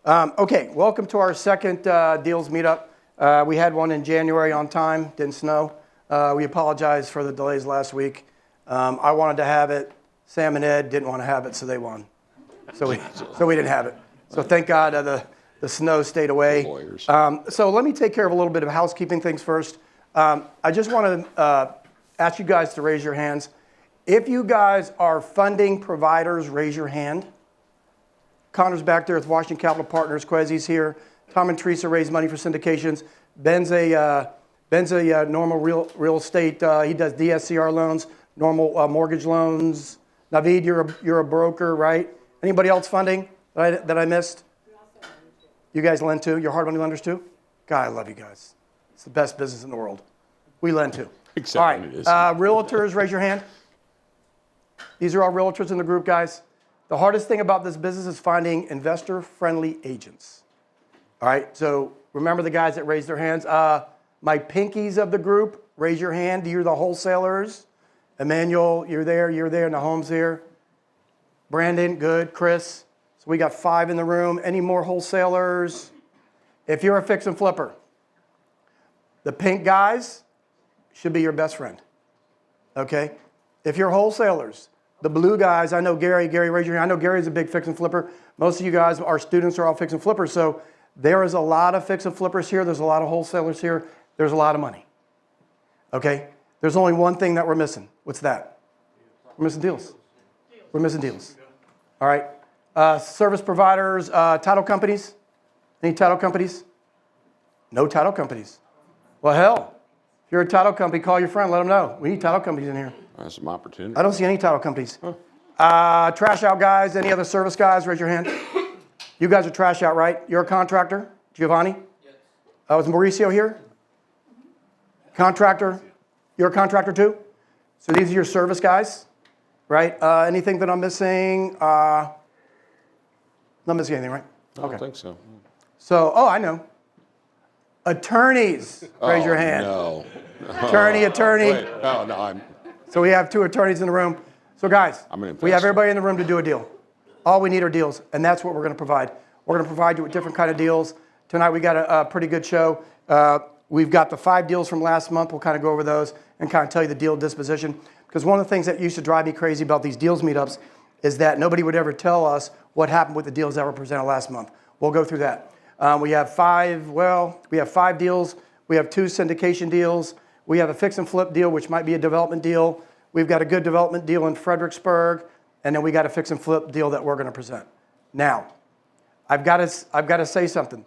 Okay, welcome to our second Deals Meetup. We had one in January on time, didn't snow. We apologize for the delays last week. I wanted to have it. Sam and Ed didn't want to have it, so they won. So we didn't have it. So thank God the snow stayed away. So let me take care of a little bit of housekeeping things first. I just want to ask you guys to raise your hands. If you guys are funding providers, raise your hand. Connor's back there with Washington Capital Partners. Quezzy's here. Tom and Teresa raise money for syndications. Ben's a normal real estate. He does DSCR loans, normal mortgage loans. Naveed, you're a broker, right? Anybody else funding that I missed? You guys lend too? You're hard money lenders too? God, I love you guys. It's the best business in the world. We lend too. Except all right. when it is. Realtors, raise your hand. These are all realtors in the group, guys. The hardest thing about this business is finding investor-friendly agents. All right, so remember the guys that raised their hands. My pinkies of the group, raise your hand. You're the wholesalers. Emmanuel, you're there, and the home's here. Brandon, good. Chris, so we got 5 in the room. Any more wholesalers? If you're a fix and flipper, the pink guys should be your best friend, okay? If you're wholesalers, the blue guys, I know Gary, raise your hand. I know Gary's a big fix and flipper. Most of you guys, our students are all fix and flippers, so there is a lot of fix and flippers here. There's a lot of wholesalers here. There's a lot of money, okay? There's only one thing that we're missing. What's that? We're missing deals. We're missing deals. All right. Service providers, title companies. Any title companies? No title companies. Well, hell, if you're a title company, call your friend, let them know. We need title companies in here. That's some opportunity. I don't see any title companies. Trash out guys, any other service guys, raise your hand. You guys are trash out, right? You're a contractor? Giovanni? Yes. Was Mauricio here? Contractor? You're a contractor too? So these are your service guys, right? Anything that I'm missing? Not missing anything, right? I don't think so. So, I know. Attorneys, raise your hand. No. Attorney. Wait, no, So we have 2 attorneys in the room. So guys, we have everybody in the room to do a deal. All we need are deals, and that's what we're going to provide. We're going to provide you with different kind of deals. Tonight we got a pretty good show. We've got the 5 deals from last month. We'll kind of go over those and kind of tell you the deal disposition. Because one of the things that used to drive me crazy about these deals meetups is that nobody would ever tell us what happened with the deals that were presented last month. We'll go through that. We have 5 deals. We have 2 syndication deals. We have a fix and flip deal, which might be a development deal. We've got a good development deal in Fredericksburg, and then we got a fix and flip deal that we're going to present. Now, I've got to say something.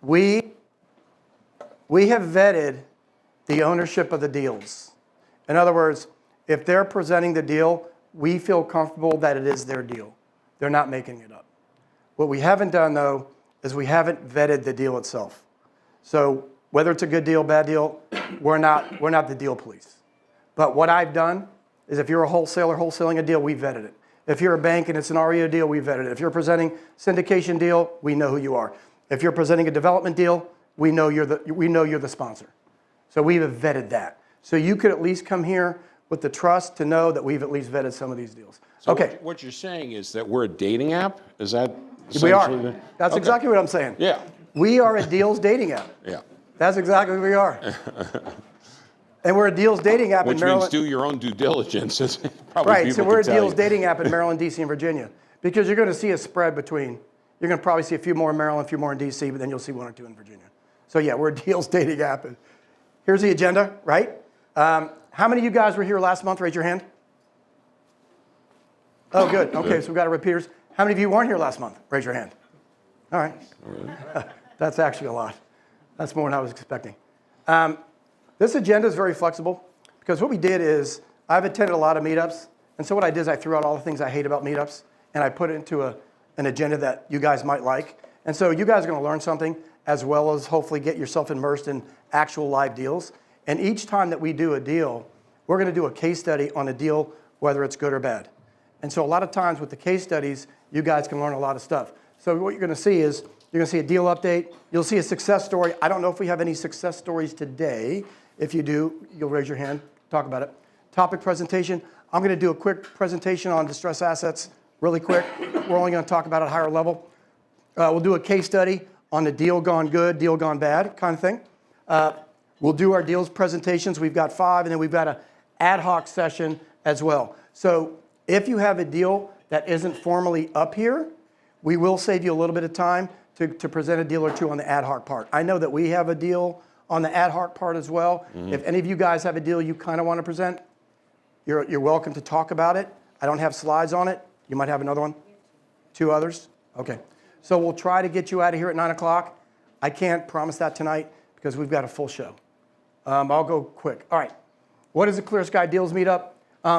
We have vetted the ownership of the deals. In other words, if they're presenting the deal, we feel comfortable that it is their deal. They're not making it up. What we haven't done, though, is we haven't vetted the deal itself. So whether it's a good deal, bad deal, we're not the deal police. But what I've done is if you're a wholesaler wholesaling a deal, we vetted it. If you're a bank and it's an REO deal, we vetted it. If you're presenting syndication deal, we know who you are. If you're presenting a development deal, we know you're the sponsor. So we've vetted that. So you could at least come here with the trust to know that we've at least vetted some of these deals. So okay. What you're saying is that we're a dating app? Is that We are. That's exactly what I'm saying. Yeah. We are a deals dating app. Yeah. That's exactly what we are. And we're a deals dating app in Maryland. Which means do your own due diligence. Probably right, so we're a deals dating app in Maryland, D.C., and Virginia. Because you're going to see a spread between, you're going to probably see a few more in Maryland, a few more in D.C., but then you'll see 1 or 2 in Virginia. So yeah, we're a deals dating app. Here's the agenda, right? How many of you guys were here last month? Raise your hand. Oh, good. Okay, so we've got our repeaters. How many of you weren't here last month? Raise your hand. All right. That's actually a lot. That's more than I was expecting. This agenda is very flexible because what we did is I've attended a lot of meetups, and so what I did is I threw out all the things I hate about meetups, and I put it into an agenda that you guys might like. And so you guys are going to learn something as well as hopefully get yourself immersed in actual live deals. And each time that we do a deal, we're going to do a case study on a deal, whether it's good or bad. And so a lot of times with the case studies, you guys can learn a lot of stuff. So what you're going to see is you're going to see a deal update. You'll see a success story. I don't know if we have any success stories today. If you do, you'll raise your hand, talk about it. Topic presentation. I'm going to do a quick presentation on distressed assets really quick. We're only going to talk about it at a higher level. We'll do a case study on the deal gone good, deal gone bad kind of thing. We'll do our deals presentations. We've got 5, and then we've got an ad hoc session as well. So if you have a deal that isn't formally up here, we will save you a little bit of time to present a deal or two on the ad hoc part. I know that we have a deal on the ad hoc part as well. Mm-hmm. If any of you guys have a deal you kind of want to present, you're welcome to talk about it. I don't have slides on it. You might have another one? 2 others? Okay. So we'll try to get you out of here at 9 o'clock. I can't promise that tonight because we've got a full show. I'll go quick. All right. What is the Clear Sky Deals Meetup?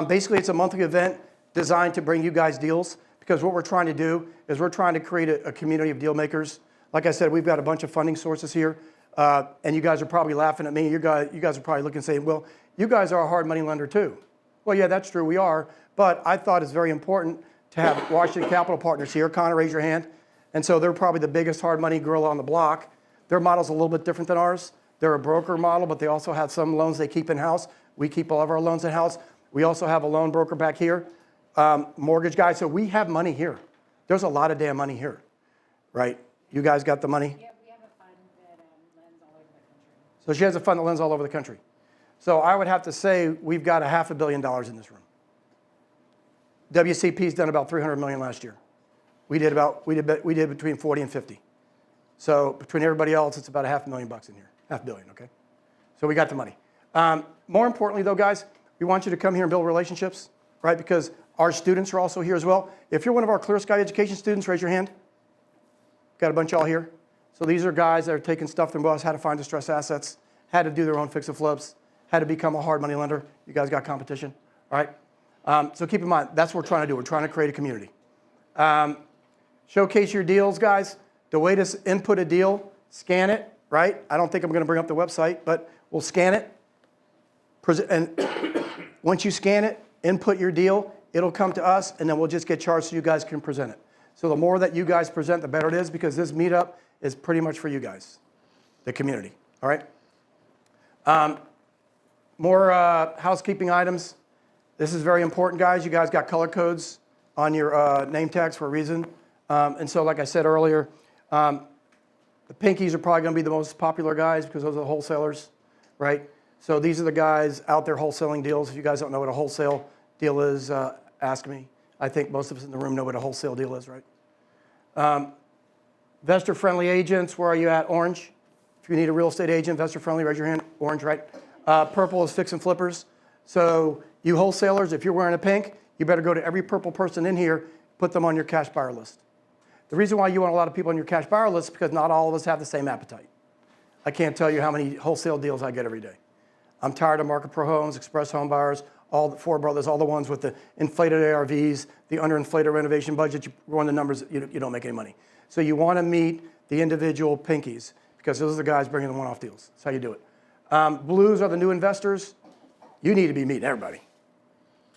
Basically, it's a monthly event designed to bring you guys deals, because what we're trying to do is we're trying to create a community of deal makers. Like I said, we've got a bunch of funding sources here, and you guys are probably laughing at me. You guys are probably looking and saying, well, you guys are a hard money lender too. Well, yeah, that's true, we are, but I thought it's very important to have Washington Capital Partners here. Connor, raise your hand. And so they're probably the biggest hard money gorilla on the block. Their model's a little bit different than ours. They're a broker model, but they also have some loans they keep in-house. We keep all of our loans in-house. We also have a loan broker back here, mortgage guy. So we have money here. There's a lot of damn money here, right? You guys got the money? Yeah, we have a fund that lends all over the country. So she has a fund that lends all over the country. So I would have to say we've got $500 million in this room. WCP's done about $300 million last year. We did between 40 and 50. So between everybody else, it's about $500,000 in here. $500 million, okay? So we got the money. More importantly, though, guys, we want you to come here and build relationships, right? Because our students are also here as well. If you're one of our Clear Sky Education students, raise your hand. Got a bunch of y'all here. So these are guys that are taking stuff from us, how to find distressed assets, how to do their own fix and flips, how to become a hard money lender. You guys got competition, all right? So keep in mind, that's what we're trying to do. We're trying to create a community. Showcase your deals, guys. The way to input a deal, scan it, right? I don't think I'm going to bring up the website, but we'll scan it. And once you scan it, input your deal, it'll come to us, and then we'll just get charged so you guys can present it. So the more that you guys present, the better it is, because this meetup is pretty much for you guys, the community, all right? More housekeeping items. This is very important, guys. You guys got color codes on your name tags for a reason. And so, like I said earlier, the pinkies are probably going to be the most popular guys because those are the wholesalers, right? So these are the guys out there wholesaling deals. If you guys don't know what a wholesale deal is, ask me. I think most of us in the room know what a wholesale deal is, right? Investor-friendly agents, where are you at? Orange. If you need a real estate agent, investor-friendly, raise your hand. Orange, right? Purple is fix and flippers. So you wholesalers, if you're wearing a pink, you better go to every purple person in here, put them on your cash buyer list. The reason why you want a lot of people on your cash buyer list is because not all of us have the same appetite. I can't tell you how many wholesale deals I get every day. I'm tired of Market Pro Homes, Express Home Buyers, all the Four Brothers, all the ones with the inflated ARVs, the underinflated renovation budget. You run the numbers, you don't make any money. So you want to meet the individual pinkies because those are the guys bringing the one-off deals. That's how you do it. Blues are the new investors. You need to be meeting everybody,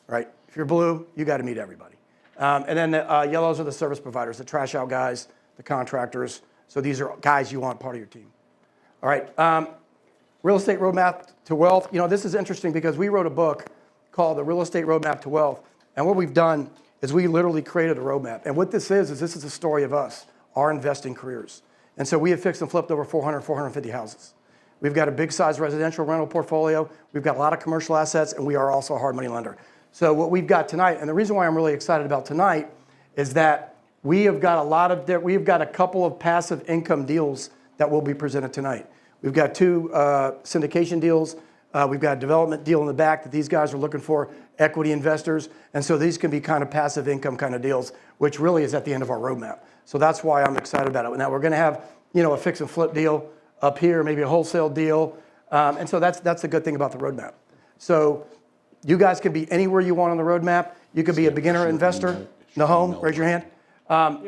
right? If you're blue, you got to meet everybody. And then the yellows are the service providers, the trash out guys, the contractors. So these are guys you want part of your team. All right. Real Estate Roadmap to Wealth. You know, this is interesting because we wrote a book called The Real Estate Roadmap to Wealth. And what we've done is we literally created a roadmap. And what this is this is a story of us, our investing careers. And so we have fixed and flipped over 450 houses. We've got a big size residential rental portfolio. We've got a lot of commercial assets, and we are also a hard money lender. So what we've got tonight, and the reason why I'm really excited about tonight is that we've got a couple of passive income deals that will be presented tonight. We've got 2 syndication deals. We've got a development deal in the back that these guys are looking for equity investors. And so these can be kind of passive income kind of deals, which really is at the end of our roadmap. So that's why I'm excited about it. Now we're going to have, a fix and flip deal up here, maybe a wholesale deal. And so that's the good thing about the roadmap. So you guys can be anywhere you want on the roadmap. You could be a beginner investor, Nahom, raise your hand,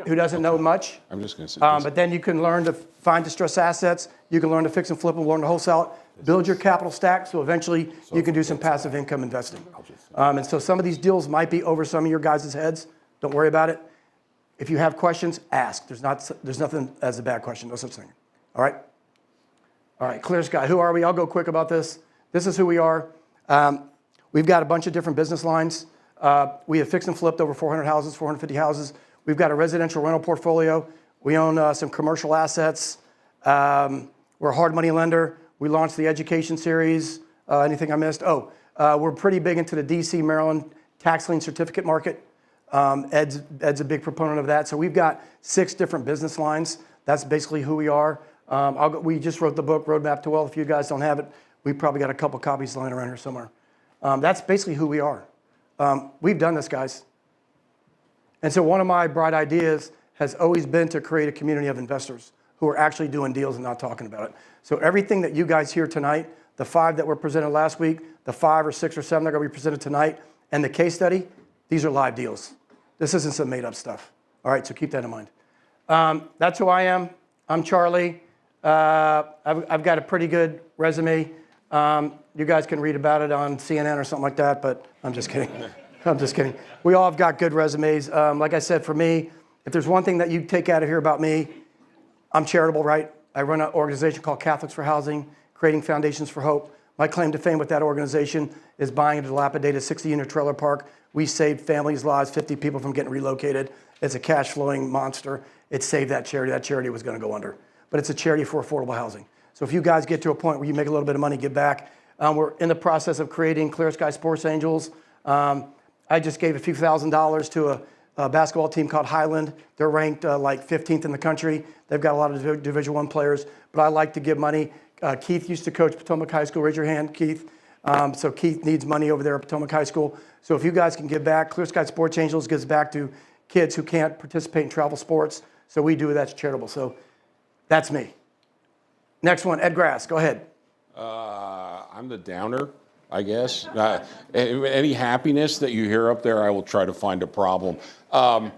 who doesn't know much. I'm just going to say but then you can learn to find distressed assets. You can learn to fix and flip and learn to wholesale it. Build your capital stack so eventually you can do some passive income investing. And so some of these deals might be over some of your guys' heads. Don't worry about it. If you have questions, ask. There's nothing as a bad question, no such thing. All right? All right, Clear Sky. Who are we? I'll go quick about this. This is who we are. We've got a bunch of different business lines. We have fixed and flipped over 400 houses, 450 houses. We've got a residential rental portfolio. We own some commercial assets. We're a hard money lender. We launched the education series. Anything I missed? We're pretty big into the DC, Maryland tax lien certificate market. Ed's a big proponent of that. So we've got 6 different business lines. That's basically who we are. We just wrote the book, Roadmap to Wealth. If you guys don't have it, we probably got a couple copies lying around here somewhere. That's basically who we are. We've done this, guys. And so one of my bright ideas has always been to create a community of investors who are actually doing deals and not talking about it. So everything that you guys hear tonight, the 5 that were presented last week, the 5 or 6 or 7 that are going to be presented tonight, and the case study, these are live deals. This isn't some made up stuff. All right, so keep that in mind. That's who I am. I'm Charlie. I've got a pretty good resume. You guys can read about it on CNN or something like that, but I'm just kidding. I'm just kidding. We all have got good resumes. Like I said, for me, if there's one thing that you take out of here about me, I'm charitable, right? I run an organization called Catholics for Housing, creating foundations for hope. My claim to fame with that organization is buying a dilapidated 60-unit trailer park. We saved families' lives, 50 people from getting relocated. It's a cash-flowing monster. It saved that charity. That charity was going to go under. But it's a charity for affordable housing. So if you guys get to a point where you make a little bit of money, give back. We're in the process of creating Clear Sky Sports Angels. I just gave a few $1,000s to a basketball team called Highland. They're ranked like 15th in the country. They've got a lot of Division I players, but I like to give money. Keith used to coach Potomac High School. Raise your hand, Keith. So Keith needs money over there at Potomac High School. So if you guys can give back, Clear Sky Sports Angels gives back to kids who can't participate in travel sports. So we do that's charitable. So that's me. Next one, Ed Grass, go ahead. I'm the downer, I guess. Any happiness that you hear up there, I will try to find a problem. And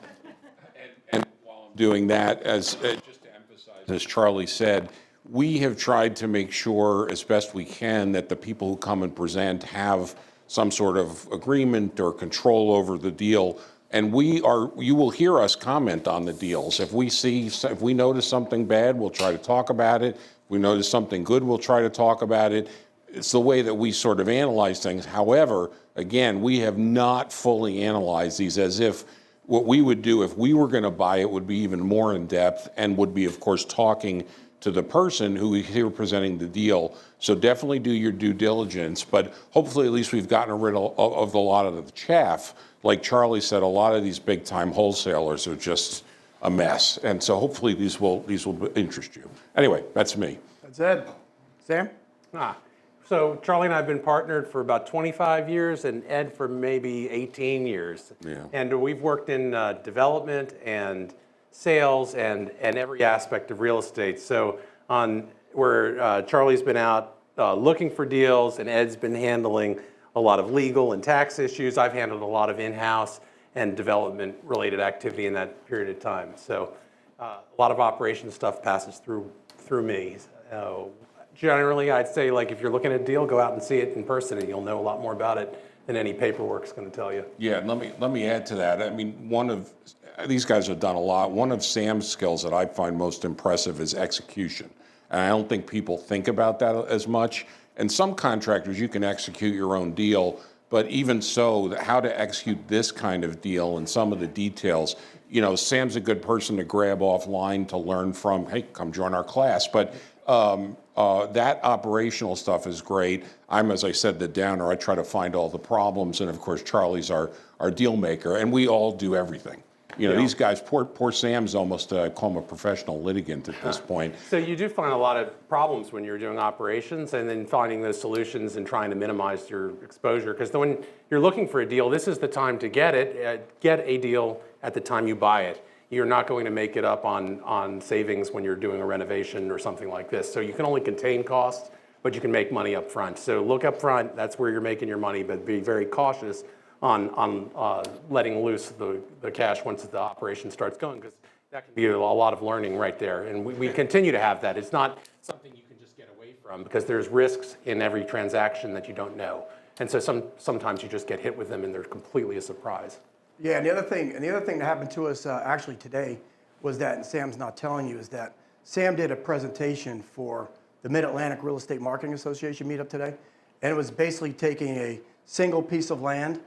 while I'm doing that, just to emphasize, as Charlie said, we have tried to make sure as best we can that the people who come and present have some sort of agreement or control over the deal. And you will hear us comment on the deals. If we notice something bad, we'll try to talk about it. If we notice something good, we'll try to talk about it. It's the way that we sort of analyze things. However, again, we have not fully analyzed these, as if what we would do if we were going to buy it would be even more in depth and would be, of course, talking to the person who is here presenting the deal. So definitely do your due diligence, but hopefully at least we've gotten rid of a lot of the chaff. Like Charlie said, a lot of these big time wholesalers are just a mess. And so hopefully these will interest you. Anyway, that's me. That's Ed. Sam? So Charlie and I have been partnered for about 25 years and Ed for maybe 18 years. Yeah. And we've worked in development and sales and every aspect of real estate. So where Charlie's been out looking for deals and Ed's been handling a lot of legal and tax issues, I've handled a lot of in-house and development related activity in that period of time. So a lot of operation stuff passes through me. Generally, I'd say, like, if you're looking at a deal, go out and see it in person, and you'll know a lot more about it than any paperwork's going to tell you. Yeah, let me add to that. I mean, these guys have done a lot. One of Sam's skills that I find most impressive is execution. And I don't think people think about that as much. And some contractors, you can execute your own deal, but even so, how to execute this kind of deal and some of the details, Sam's a good person to grab offline to learn from. Hey, come join our class. But that operational stuff is great. I'm, as I said, the downer. I try to find all the problems, and of course, Charlie's our deal maker, and we all do everything. These guys, poor Sam's almost, I call him a professional litigant at this point. So you do find a lot of problems when you're doing operations and then finding those solutions and trying to minimize your exposure. Because when you're looking for a deal, this is the time to get it. Get a deal at the time you buy it. You're not going to make it up on savings when you're doing a renovation or something like this. So you can only contain costs, but you can make money up front. So look up front, that's where you're making your money, but be very cautious on letting loose the cash once the operation starts going, because that can be a lot of learning right there. And we continue to have that. It's not something you can just get away from, because there's risks in every transaction that you don't know. And so sometimes you just get hit with them and they're completely a surprise. Yeah, and the other thing that happened to us actually today was that, and Sam's not telling you, is that Sam did a presentation for the Mid-Atlantic Real Estate Marketing Association meetup today, and it was basically taking a single piece of land,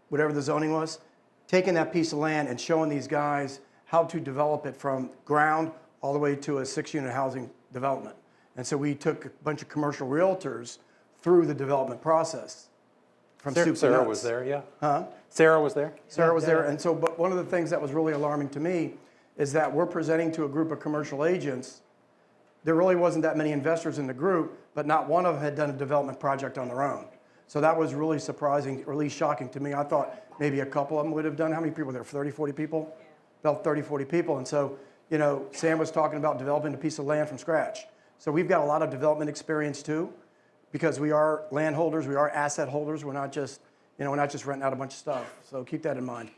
whatever the zoning was, taking that piece of land and showing these guys how to develop it from ground all the way to a 6-unit housing development. And so we took a bunch of commercial realtors through the development process. From soup to Sarah nuts. was there, yeah. Huh? Sarah was there? Sarah was there. And so, but one of the things that was really alarming to me is that we're presenting to a group of commercial agents. There really wasn't that many investors in the group, but not one of them had done a development project on their own. So that was really surprising, or at least shocking to me. I thought maybe a couple of them would have done. How many people were there? 30, 40 people? About 30, 40 people. And so, you know, Sam was talking about developing a piece of land from scratch. So we've got a lot of development experience too, because we are landholders, we are asset holders. We're not just, you know, we're not just renting out a bunch of stuff. So keep that in mind.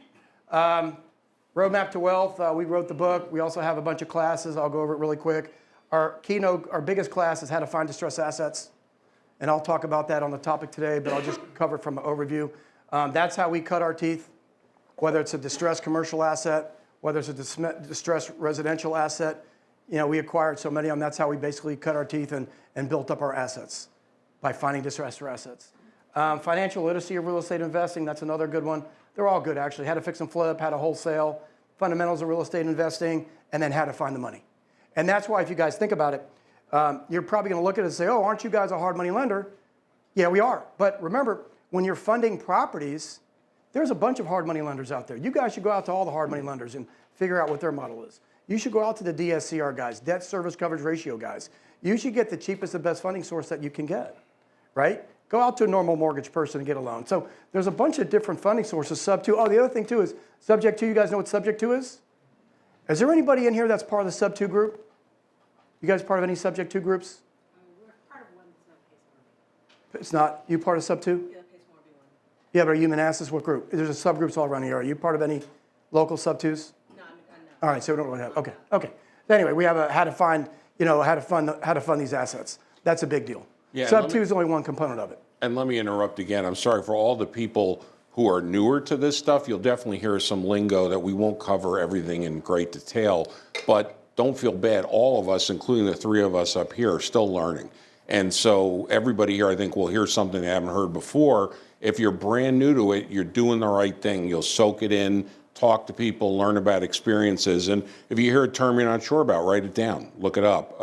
Roadmap to Wealth, we wrote the book. We also have a bunch of classes. I'll go over it really quick. Our keynote, our biggest class is how to find distressed assets. And I'll talk about that on the topic today, but I'll just cover it from an overview. That's how we cut our teeth, whether it's a distressed commercial asset, whether it's a distressed residential asset. You know, we acquired so many of them. That's how we basically cut our teeth and built up our assets, by finding distressed assets. Financial literacy of real estate investing, that's another good one. They're all good, actually. How to fix and flip, how to wholesale, fundamentals of real estate investing, and then how to find the money. And that's why, if you guys think about it, you're probably going to look at it and say, oh, aren't you guys a hard money lender? Yeah, we are. But remember, when you're funding properties, there's a bunch of hard money lenders out there. You guys should go out to all the hard money lenders and figure out what their model is. You should go out to the DSCR guys, debt service coverage ratio guys. You should get the cheapest and best funding source that you can get, right? Go out to a normal mortgage person and get a loan. So there's a bunch of different funding sources. Sub 2. Oh, the other thing too is Subject 2. You guys know what Subject 2 is? Is there anybody in here that's part of the Sub 2 group? You guys part of any Subject 2 groups? We're part of one that's not Pace Morby. It's not. You part of Sub 2? Yeah, Pace Morby one. Yeah, but are you Manassas? What group? There's a subgroups all around here. Are you part of any local Sub 2s? No, I'm All right, so we don't really have. Okay. Anyway, we have a how to find, you know, how to fund these assets. That's a big deal. Yeah, Sub 2 is only one component of it. And let me interrupt again. I'm sorry for all the people who are newer to this stuff. You'll definitely hear some lingo that we won't cover everything in great detail, but don't feel bad. All of us, including the three of us up here, are still learning. And so everybody here, I think, will hear something they haven't heard before. If you're brand new to it, you're doing the right thing. You'll soak it in, talk to people, learn about experiences. And if you hear a term you're not sure about, write it down, look it up.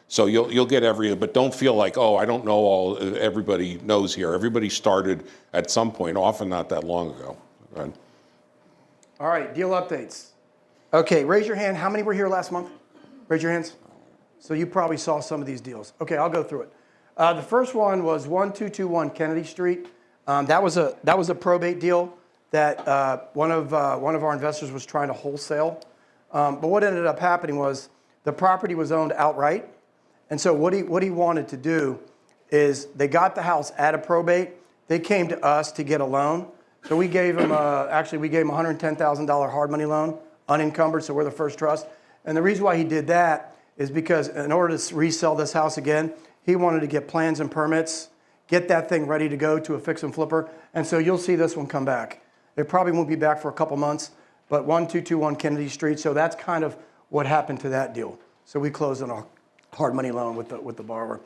So you'll get but don't feel like, oh, I don't know everybody knows here. Everybody started at some point, often not that long ago. Go ahead. All right, deal updates. Okay, raise your hand. How many were here last month? Raise your hands. So you probably saw some of these deals. Okay, I'll go through it. The first one was 1221 Kennedy Street. That was a probate deal that one of our investors was trying to wholesale. But what ended up happening was the property was owned outright. And so what he wanted to do is they got the house at a probate. They came to us to get a loan. So we gave him we gave him a $110,000 hard money loan, unencumbered, so we're the first trust. And the reason why he did that is because in order to resell this house again, he wanted to get plans and permits, get that thing ready to go to a fix and flipper. And so you'll see this one come back. It probably won't be back for a couple months, but 1221 Kennedy Street. So that's kind of what happened to that deal. So we closed on a hard money loan with the borrower.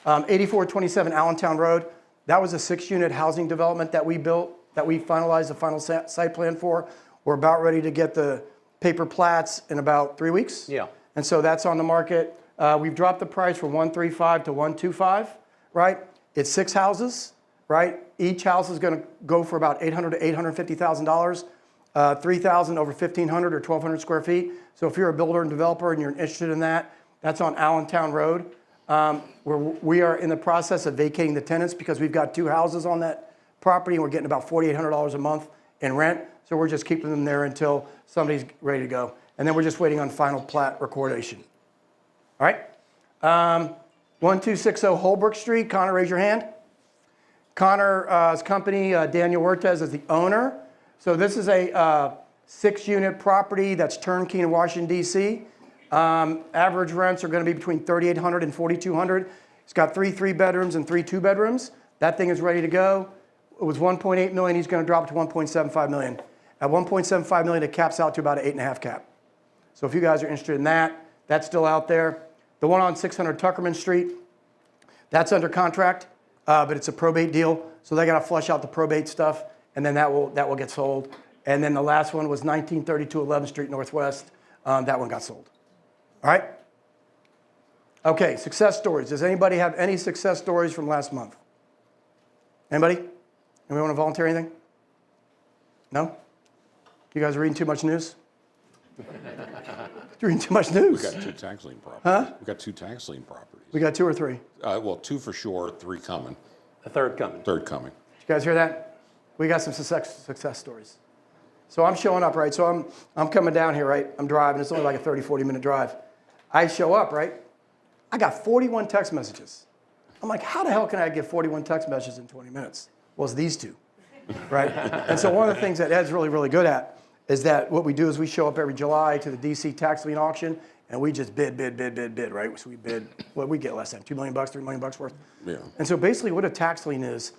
8427 Allentown Road. That was a 6-unit housing development that we built, that we finalized the final site plan for. We're about ready to get the paper plats in about 3 weeks. Yeah. And so that's on the market. We've dropped the price from 135 to 125, right? It's 6 houses, right? Each house is going to go for about $800,000 to $850,000. 3,000 over 1,500 or 1,200 square feet. So if you're a builder and developer and you're interested in that, that's on Allentown Road. We are in the process of vacating the tenants because we've got 2 houses on that property and we're getting about $4,800 a month in rent. So we're just keeping them there until somebody's ready to go. And then we're just waiting on final plat recordation. All right? 1260 Holbrook Street. Connor, raise your hand. Connor's company, Daniel Huertas, is the owner. So this is a 6-unit property that's turnkey in Washington, D.C. Average rents are going to be between $3,800 and $4,200. It's got 3 3-bedrooms and 3 2-bedrooms. That thing is ready to go. It was $1.8 million. He's going to drop it to $1.75 million. At $1.75 million, it caps out to about an 8.5 cap. So if you guys are interested in that, that's still out there. The one on 600 Tuckerman Street, that's under contract, but it's a probate deal. So they got to flush out the probate stuff, and then that will get sold. And then the last one was 1932 11th Street Northwest. That one got sold. All right? Okay, success stories. Does anybody have any success stories from last month? Anybody? Anybody want to volunteer anything? No? You guys are reading too much news? You're reading too much news. We got 2 tax lien properties. Huh? We got 2 tax lien properties. We got 2 or 3. Well, 2 for sure, 3 coming. The third coming. Third coming. Did you guys hear that? We got some success stories. So I'm showing up, right? So I'm coming down here, right? I'm driving. It's only like a 30, 40-minute drive. I show up, right? I got 41 text messages. I'm like, how the hell can I get 41 text messages in 20 minutes? Well, it's these 2, right? And so one of the things that Ed's really, really good at is that what we do is we show up every July to the DC tax lien auction, and we just bid, right? So we bid, what we get less than, $2 million, $3 million worth. Yeah. And so basically what a tax lien is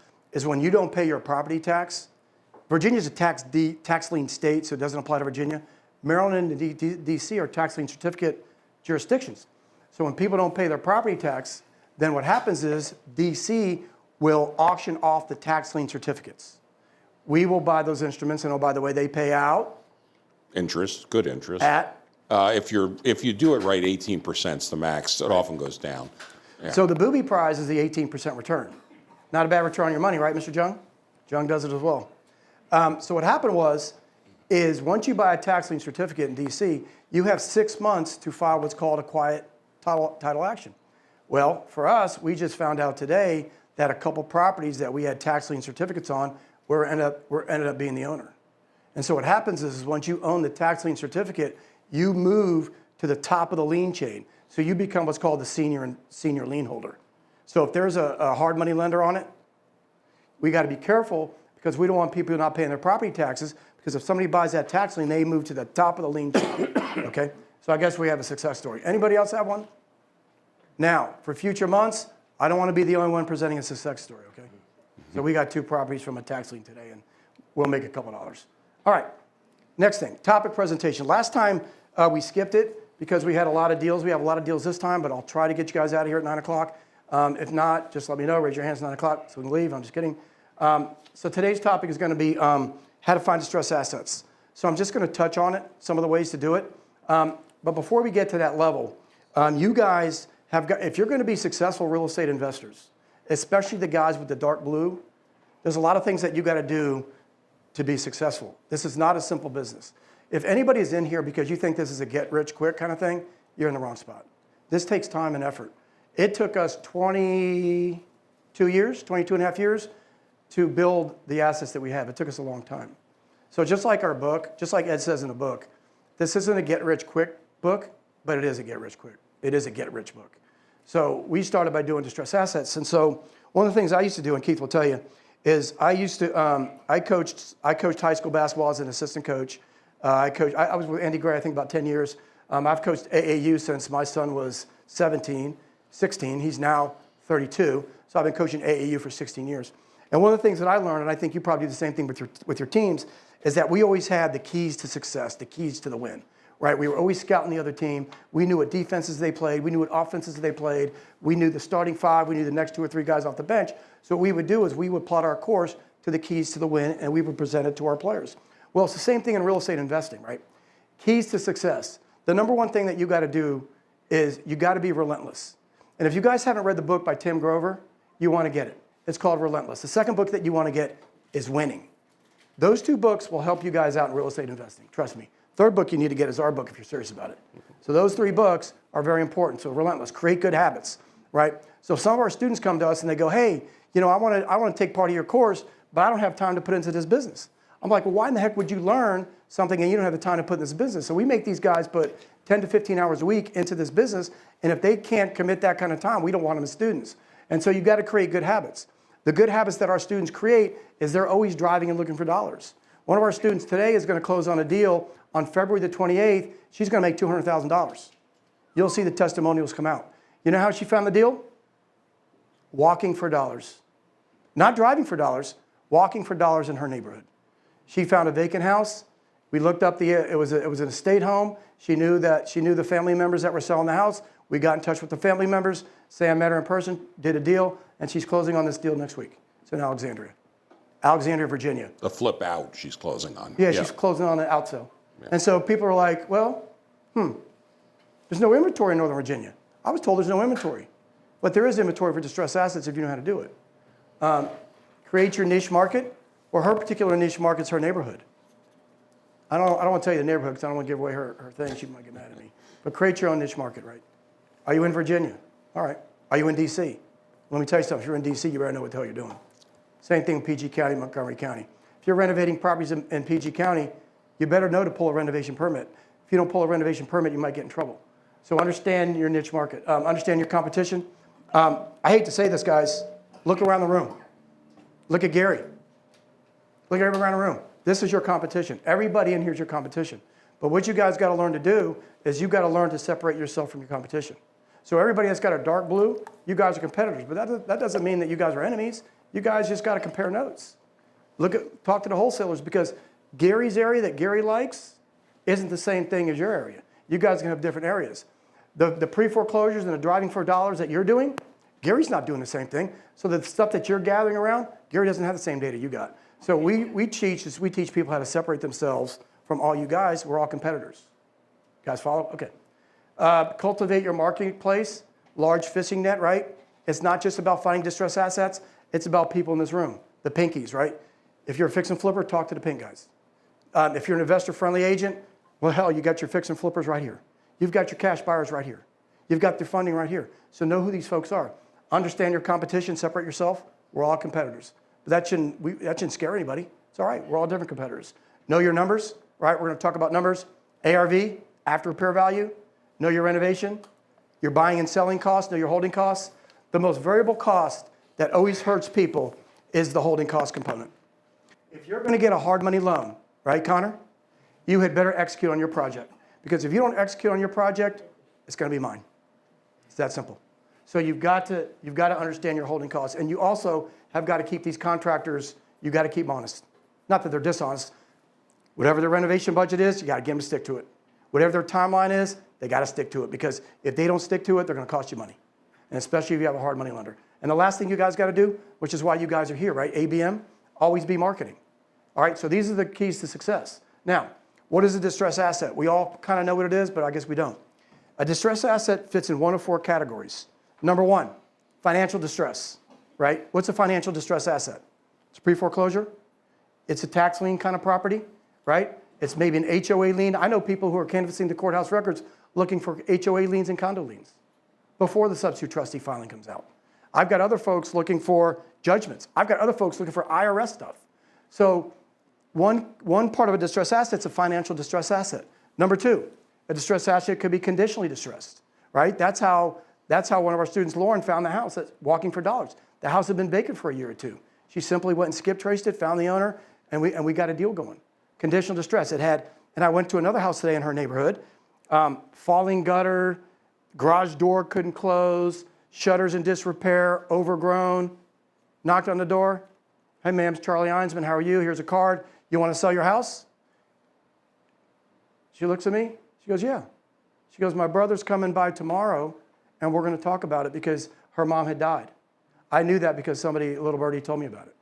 when you don't pay your property tax. Virginia's a tax lien state, so it doesn't apply to Virginia. Maryland and DC are tax lien certificate jurisdictions. So when people don't pay their property tax, then what happens is DC will auction off the tax lien certificates. We will buy those instruments, and oh, by the way, they pay out Interest, good interest. at. If you do it right, 18% is the max. It often goes down. Yeah. So the booby prize is the 18% return. Not a bad return on your money, right, Mr. Jung? Jung does it as well. So what happened is once you buy a tax lien certificate in DC, you have 6 months to file what's called a quiet title action. Well, for us, we just found out today that a couple properties that we had tax lien certificates on ended up being the owner. And so what happens is once you own the tax lien certificate, you move to the top of the lien chain. So you become what's called the senior lien holder. So if there's a hard money lender on it, we got to be careful because we don't want people not paying their property taxes, because if somebody buys that tax lien, they move to the top of the lien chain. Okay? So I guess we have a success story. Anybody else have one? Now, for future months, I don't want to be the only one presenting a success story, okay? So we got 2 properties from a tax lien today, and we'll make a couple dollars. All right, next thing, topic presentation. Last time we skipped it because we had a lot of deals. We have a lot of deals this time, but I'll try to get you guys out of here at 9 o'clock. If not, just let me know. Raise your hands at 9 o'clock so we can leave. I'm just kidding. So today's topic is going to be how to find distressed assets. So I'm just going to touch on it, some of the ways to do it. But before we get to that level, you guys have got, if you're going to be successful real estate investors, especially the guys with the dark blue, there's a lot of things that you got to do to be successful. This is not a simple business. If anybody is in here because you think this is a get-rich-quick kind of thing, you're in the wrong spot. This takes time and effort. It took us 22 and a half years to build the assets that we have. It took us a long time. So just like our book, just like Ed says in the book, this isn't a get-rich-quick book, but it is a get-rich-quick. It is a get-rich book. So we started by doing distressed assets. And so one of the things I used to do, and Keith will tell you, is I coached high school basketball as an assistant coach. I was with Andy Gray, I think, about 10 years. I've coached AAU since my son was 16. He's now 32. So I've been coaching AAU for 16 years. And one of the things that I learned, and I think you probably do the same thing with your teams, is that we always had the keys to success, the keys to the win. Right? We were always scouting the other team. We knew what defenses they played. We knew what offenses they played. We knew the starting 5. We knew the next 2 or 3 guys off the bench. So what we would do is we would plot our course to the keys to the win, and we would present it to our players. Well, it's the same thing in real estate investing, right? Keys to success. The number one thing that you got to do is you got to be relentless. And if you guys haven't read the book by Tim Grover, you want to get it. It's called Relentless. The second book that you want to get is Winning. Those 2 books will help you guys out in real estate investing. Trust me. Third book you need to get is our book if you're serious about it. So those 3 books are very important. So Relentless, create good habits, right? So some of our students come to us and they go, hey, I want to take part of your course, but I don't have time to put into this business. I'm like, well, why in the heck would you learn something and you don't have the time to put in this business? So we make these guys put 10 to 15 hours a week into this business, and if they can't commit that kind of time, we don't want them as students. And so you've got to create good habits. The good habits that our students create is they're always driving and looking for dollars. One of our students today is going to close on a deal on February the 28th. She's going to make $200,000. You'll see the testimonials come out. You know how she found the deal? Walking for dollars. Not driving for dollars, walking for dollars in her neighborhood. She found a vacant house. We looked up it was an estate home. She knew the family members that were selling the house. We got in touch with the family members. Sam met her in person, did a deal, and she's closing on this deal next week. It's in Alexandria, Virginia. The flip out she's closing on. Yeah, she's closing on the out sale. Yeah. And so people are like, well, There's no inventory in Northern Virginia. I was told there's no inventory. But there is inventory for distressed assets if you know how to do it. Create your niche market. Well, her particular niche market's her neighborhood. I don't want to tell you the neighborhood because I don't want to give away her thing. She might get mad at me. But create your own niche market, right? Are you in Virginia? All right. Are you in D.C.? Let me tell you something. If you're in D.C., you better know what the hell you're doing. Same thing with PG County, Montgomery County. If you're renovating properties in PG County, you better know to pull a renovation permit. If you don't pull a renovation permit, you might get in trouble. So understand your niche market. Understand your competition. I hate to say this, guys. Look around the room. Look at Gary. Look at everyone around the room. This is your competition. Everybody in here is your competition. But what you guys got to learn to do is you got to learn to separate yourself from your competition. So everybody that's got a dark blue, you guys are competitors. But that doesn't mean that you guys are enemies. You guys just got to compare notes. Talk to the wholesalers because Gary's area that Gary likes isn't the same thing as your area. You guys can have different areas. The pre-foreclosures and the driving for dollars that you're doing, Gary's not doing the same thing. So the stuff that you're gathering around, Gary doesn't have the same data you got. So we teach people how to separate themselves from all you guys. We're all competitors. Guys follow? Okay. Cultivate your marketplace, large fishing net, right? It's not just about finding distressed assets. It's about people in this room, the pinkies, right? If you're a fix and flipper, talk to the pink guys. If you're an investor-friendly agent, well, hell, you got your fix and flippers right here. You've got your cash buyers right here. You've got their funding right here. So know who these folks are. Understand your competition, separate yourself. We're all competitors. But that shouldn't scare anybody. It's all right. We're all different competitors. Know your numbers, right? We're going to talk about numbers. ARV, after repair value. Know your renovation. Your buying and selling costs. Know your holding costs. The most variable cost that always hurts people is the holding cost component. If you're going to get a hard money loan, right, Connor? You had better execute on your project. Because if you don't execute on your project, it's going to be mine. It's that simple. So you've got to understand your holding costs. And you also have got to keep these contractors, you got to keep them honest. Not that they're dishonest. Whatever their renovation budget is, you got to get them to stick to it. Whatever their timeline is, they got to stick to it. Because if they don't stick to it, they're going to cost you money. And especially if you have a hard money lender. And the last thing you guys got to do, which is why you guys are here, right? ABM, always be marketing. All right, so these are the keys to success. Now, what is a distressed asset? We all kind of know what it is, but I guess we don't. A distressed asset fits in one of four categories. Number one, financial distress, right? What's a financial distress asset? It's a pre-foreclosure. It's a tax lien kind of property, right? It's maybe an HOA lien. I know people who are canvassing the courthouse records looking for HOA liens and condo liens before the substitute trustee filing comes out. I've got other folks looking for judgments. I've got other folks looking for IRS stuff. So one part of a distressed asset is a financial distress asset. Number two, a distressed asset could be conditionally distressed, right? That's how one of our students, Lauren, found the house at Walking for Dollars. The house had been vacant for a year or two. She simply went and skip traced it, found the owner, and we got a deal going. Conditional distress. And I went to another house today in her neighborhood. Falling gutter, garage door couldn't close, shutters in disrepair, overgrown. Knocked on the door. Hey, ma'am, it's Charlie Einsman. How are you? Here's a card. You want to sell your house? She looks at me. She goes, yeah. She goes, my brother's coming by tomorrow, and we're going to talk about it because her mom had died. I knew that because a little birdie told me about it.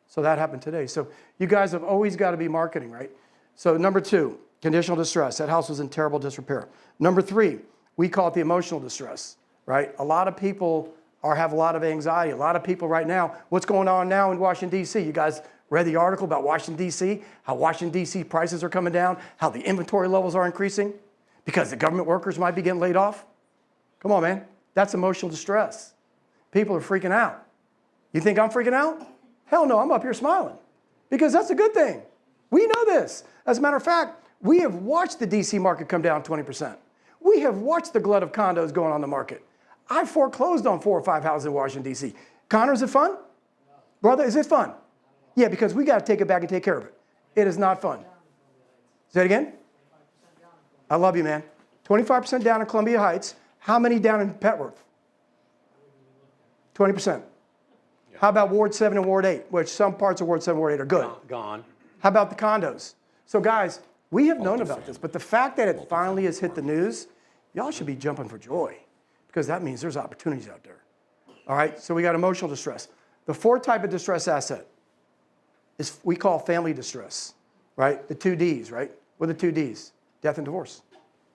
So that happened today. So you guys have always got to be marketing, right? So number two, conditional distress. That house was in terrible disrepair. Number three, we call it the emotional distress, right? A lot of people have a lot of anxiety. A lot of people right now, what's going on now in Washington, D.C.? You guys read the article about Washington, D.C., how Washington, D.C. prices are coming down, how the inventory levels are increasing because the government workers might be getting laid off? Come on, man. That's emotional distress. People are freaking out. You think I'm freaking out? Hell no, I'm up here smiling because that's a good thing. We know this. As a matter of fact, we have watched the D.C. market come down 20%. We have watched the glut of condos going on the market. I foreclosed on 4 or 5 houses in Washington, D.C. Connor, is it fun? Brother, is it fun? Yeah, because we got to take it back and take care of it. It is not fun. Say it again? I love you, man. 25% down in Columbia Heights. How many down in Petworth? 20%. How about Ward 7 and Ward 8, which some parts of Ward 7 and Ward 8 are good? Gone. How about the condos? So guys, we have known about this, but the fact that it finally has hit the news, y'all should be jumping for joy because that means there's opportunities out there. All right, so we got emotional distress. The fourth type of distress asset is we call family distress, right? The 2 Ds, right? What are the 2 Ds? Death and divorce,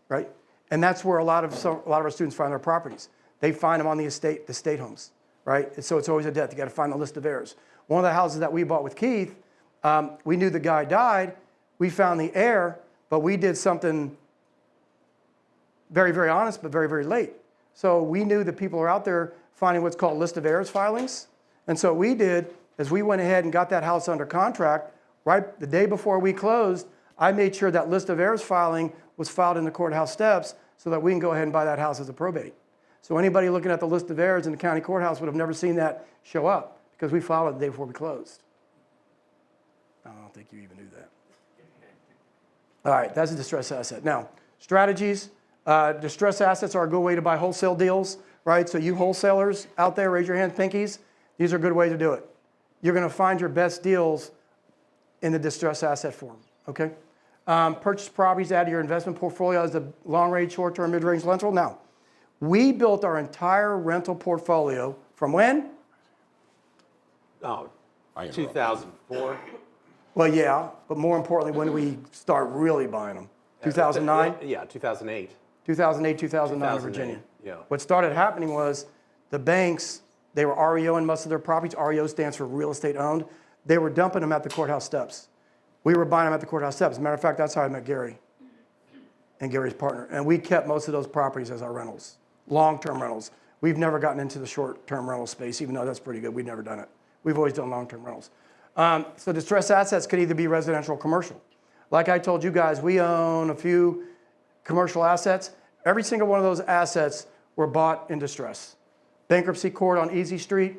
right? And that's where a lot of our students find their properties. They find them on the estate homes, right? And so it's always a death. You got to find the list of heirs. One of the houses that we bought with Keith, we knew the guy died. We found the heir, but we did something very, very honest, but very, very late. So we knew that people are out there finding what's called list of heirs filings. And so what we did is we went ahead and got that house under contract. Right the day before we closed, I made sure that list of heirs filing was filed in the courthouse steps so that we can go ahead and buy that house as a probate. So anybody looking at the list of heirs in the county courthouse would have never seen that show up because we filed it the day before we closed. I don't think you even knew that. All right, that's a distressed asset. Now, strategies. Distressed assets are a good way to buy wholesale deals, right? So you wholesalers out there, raise your hands, pinkies. These are a good way to do it. You're going to find your best deals in the distressed asset form, okay? Purchase properties, add to your investment portfolio as a long-range, short-term, mid-range rental. Now, we built our entire rental portfolio from when? Oh, 2004. Well, yeah, but more importantly, when did we start really buying them? 2009? Yeah, 2008. 2008, 2009 in Virginia. Yeah. What started happening was the banks, they were REO in most of their properties. REO stands for real estate owned. They were dumping them at the courthouse steps. We were buying them at the courthouse steps. As a matter of fact, that's how I met Gary and Gary's partner. And we kept most of those properties as our rentals, long-term rentals. We've never gotten into the short-term rental space, even though that's pretty good. We've never done it. We've always done long-term rentals. So distressed assets could either be residential or commercial. Like I told you guys, we own a few commercial assets. Every single one of those assets were bought in distress. Bankruptcy court on Easy Street.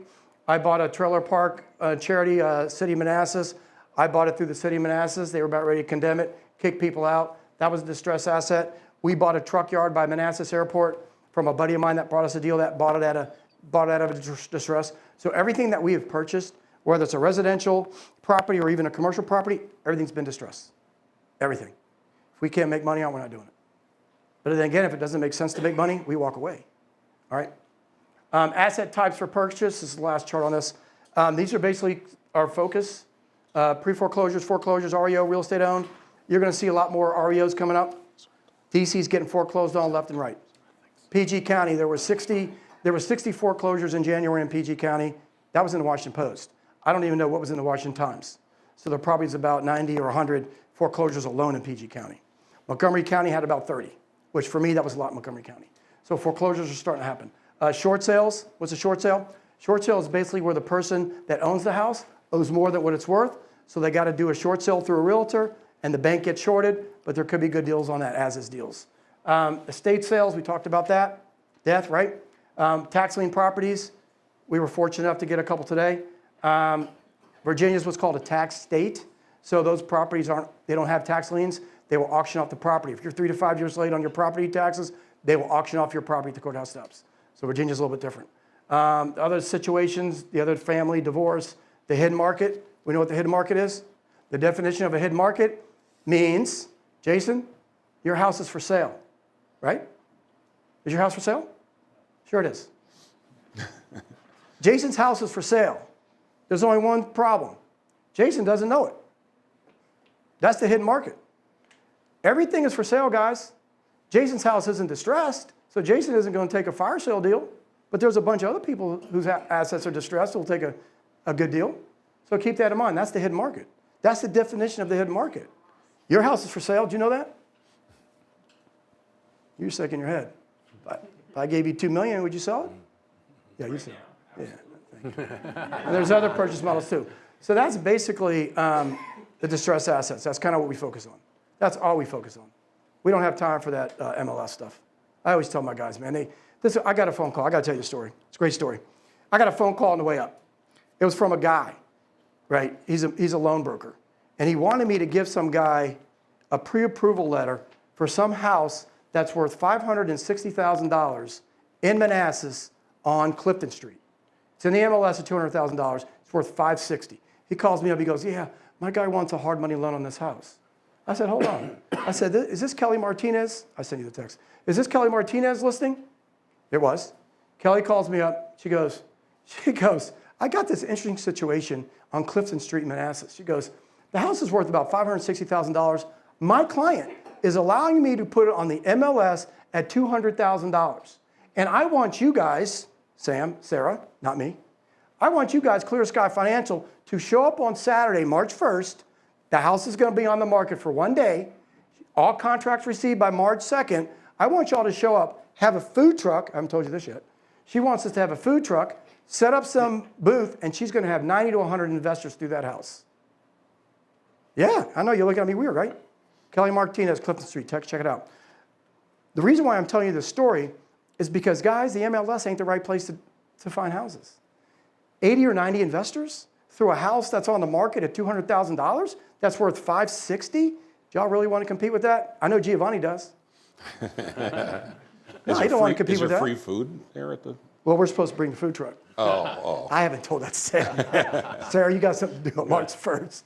I bought a trailer park charity, City of Manassas. I bought it through the City of Manassas. They were about ready to condemn it, kick people out. That was a distressed asset. We bought a truck yard by Manassas Airport from a buddy of mine that brought us a deal that bought it out of distress. So everything that we have purchased, whether it's a residential property or even a commercial property, everything's been distressed. Everything. If we can't make money on it, we're not doing it. But then again, if it doesn't make sense to make money, we walk away. All right? Asset types for purchase. This is the last chart on this. These are basically our focus. Pre-foreclosures, foreclosures, REO, real estate owned. You're going to see a lot more REOs coming up. DC's getting foreclosed on left and right. PG County, there were 60 foreclosures in January in PG County. That was in the Washington Post. I don't even know what was in the Washington Times. So there probably is about 90 or 100 foreclosures alone in PG County. Montgomery County had about 30, which for me, that was a lot in Montgomery County. So foreclosures are starting to happen. Short sales, what's a short sale? Short sale is basically where the person that owns the house owes more than what it's worth. So they got to do a short sale through a realtor and the bank gets shorted, but there could be good deals on that as is deals. Estate sales, we talked about that. Death, right? Tax lien properties, we were fortunate enough to get a couple today. Virginia's what's called a tax state. So those properties they don't have tax liens. They will auction off the property. If you're 3 to 5 years late on your property taxes, they will auction off your property at the courthouse steps. So Virginia's a little bit different. Other situations, the other family, divorce, the hidden market. We know what the hidden market is. The definition of a hidden market means, Jason, your house is for sale, right? Is your house for sale? Sure it is. Jason's house is for sale. There's only one problem. Jason doesn't know it. That's the hidden market. Everything is for sale, guys. Jason's house isn't distressed, so Jason isn't going to take a fire sale deal, but there's a bunch of other people whose assets are distressed who will take a good deal. So keep that in mind. That's the hidden market. That's the definition of the hidden market. Your house is for sale. Do you know that? You're shaking your head. If I gave you $2 million, would you sell it? Yeah, you sell it. Yeah. Thank you. And there's other purchase models too. So that's basically the distressed assets. That's kind of what we focus on. That's all we focus on. We don't have time for that MLS stuff. I always tell my guys, man, I got a phone call. I got to tell you a story. It's a great story. I got a phone call on the way up. It was from a guy, right? He's a loan broker. And he wanted me to give some guy a pre-approval letter for some house that's worth $560,000 in Manassas on Clifton Street. It's in the MLS at $200,000. It's worth $560,000. He calls me up. He goes, yeah, my guy wants a hard money loan on this house. I said, hold on. I said, is this Kelly Martinez? I sent you the text. Is this Kelly Martinez listing? It was. Kelly calls me up. She goes, I got this interesting situation on Clifton Street in Manassas. She goes, the house is worth about $560,000. My client is allowing me to put it on the MLS at $200,000. And I want you guys, Sam, Sarah, not me, I want you guys, Clear Sky Financial, to show up on Saturday, March 1st. The house is going to be on the market for 1 day. All contracts received by March 2nd. I want y'all to show up, have a food truck. I haven't told you this yet. She wants us to have a food truck, set up some booth, and she's going to have 90 to 100 investors through that house. Yeah, I know you're looking at me weird, right? Kelly Martinez, Clifton Street, check it out. The reason why I'm telling you this story is because, guys, the MLS ain't the right place to find houses. 80 or 90 investors through a house that's on the market at $200,000, that's worth $560. Do y'all really want to compete with that? I know Giovanni does. No, he don't want to compete with that. Is there free food there at the? Well, we're supposed to bring the food truck. Oh. I haven't told that to Sarah. Sarah, you got something to do on March 1st.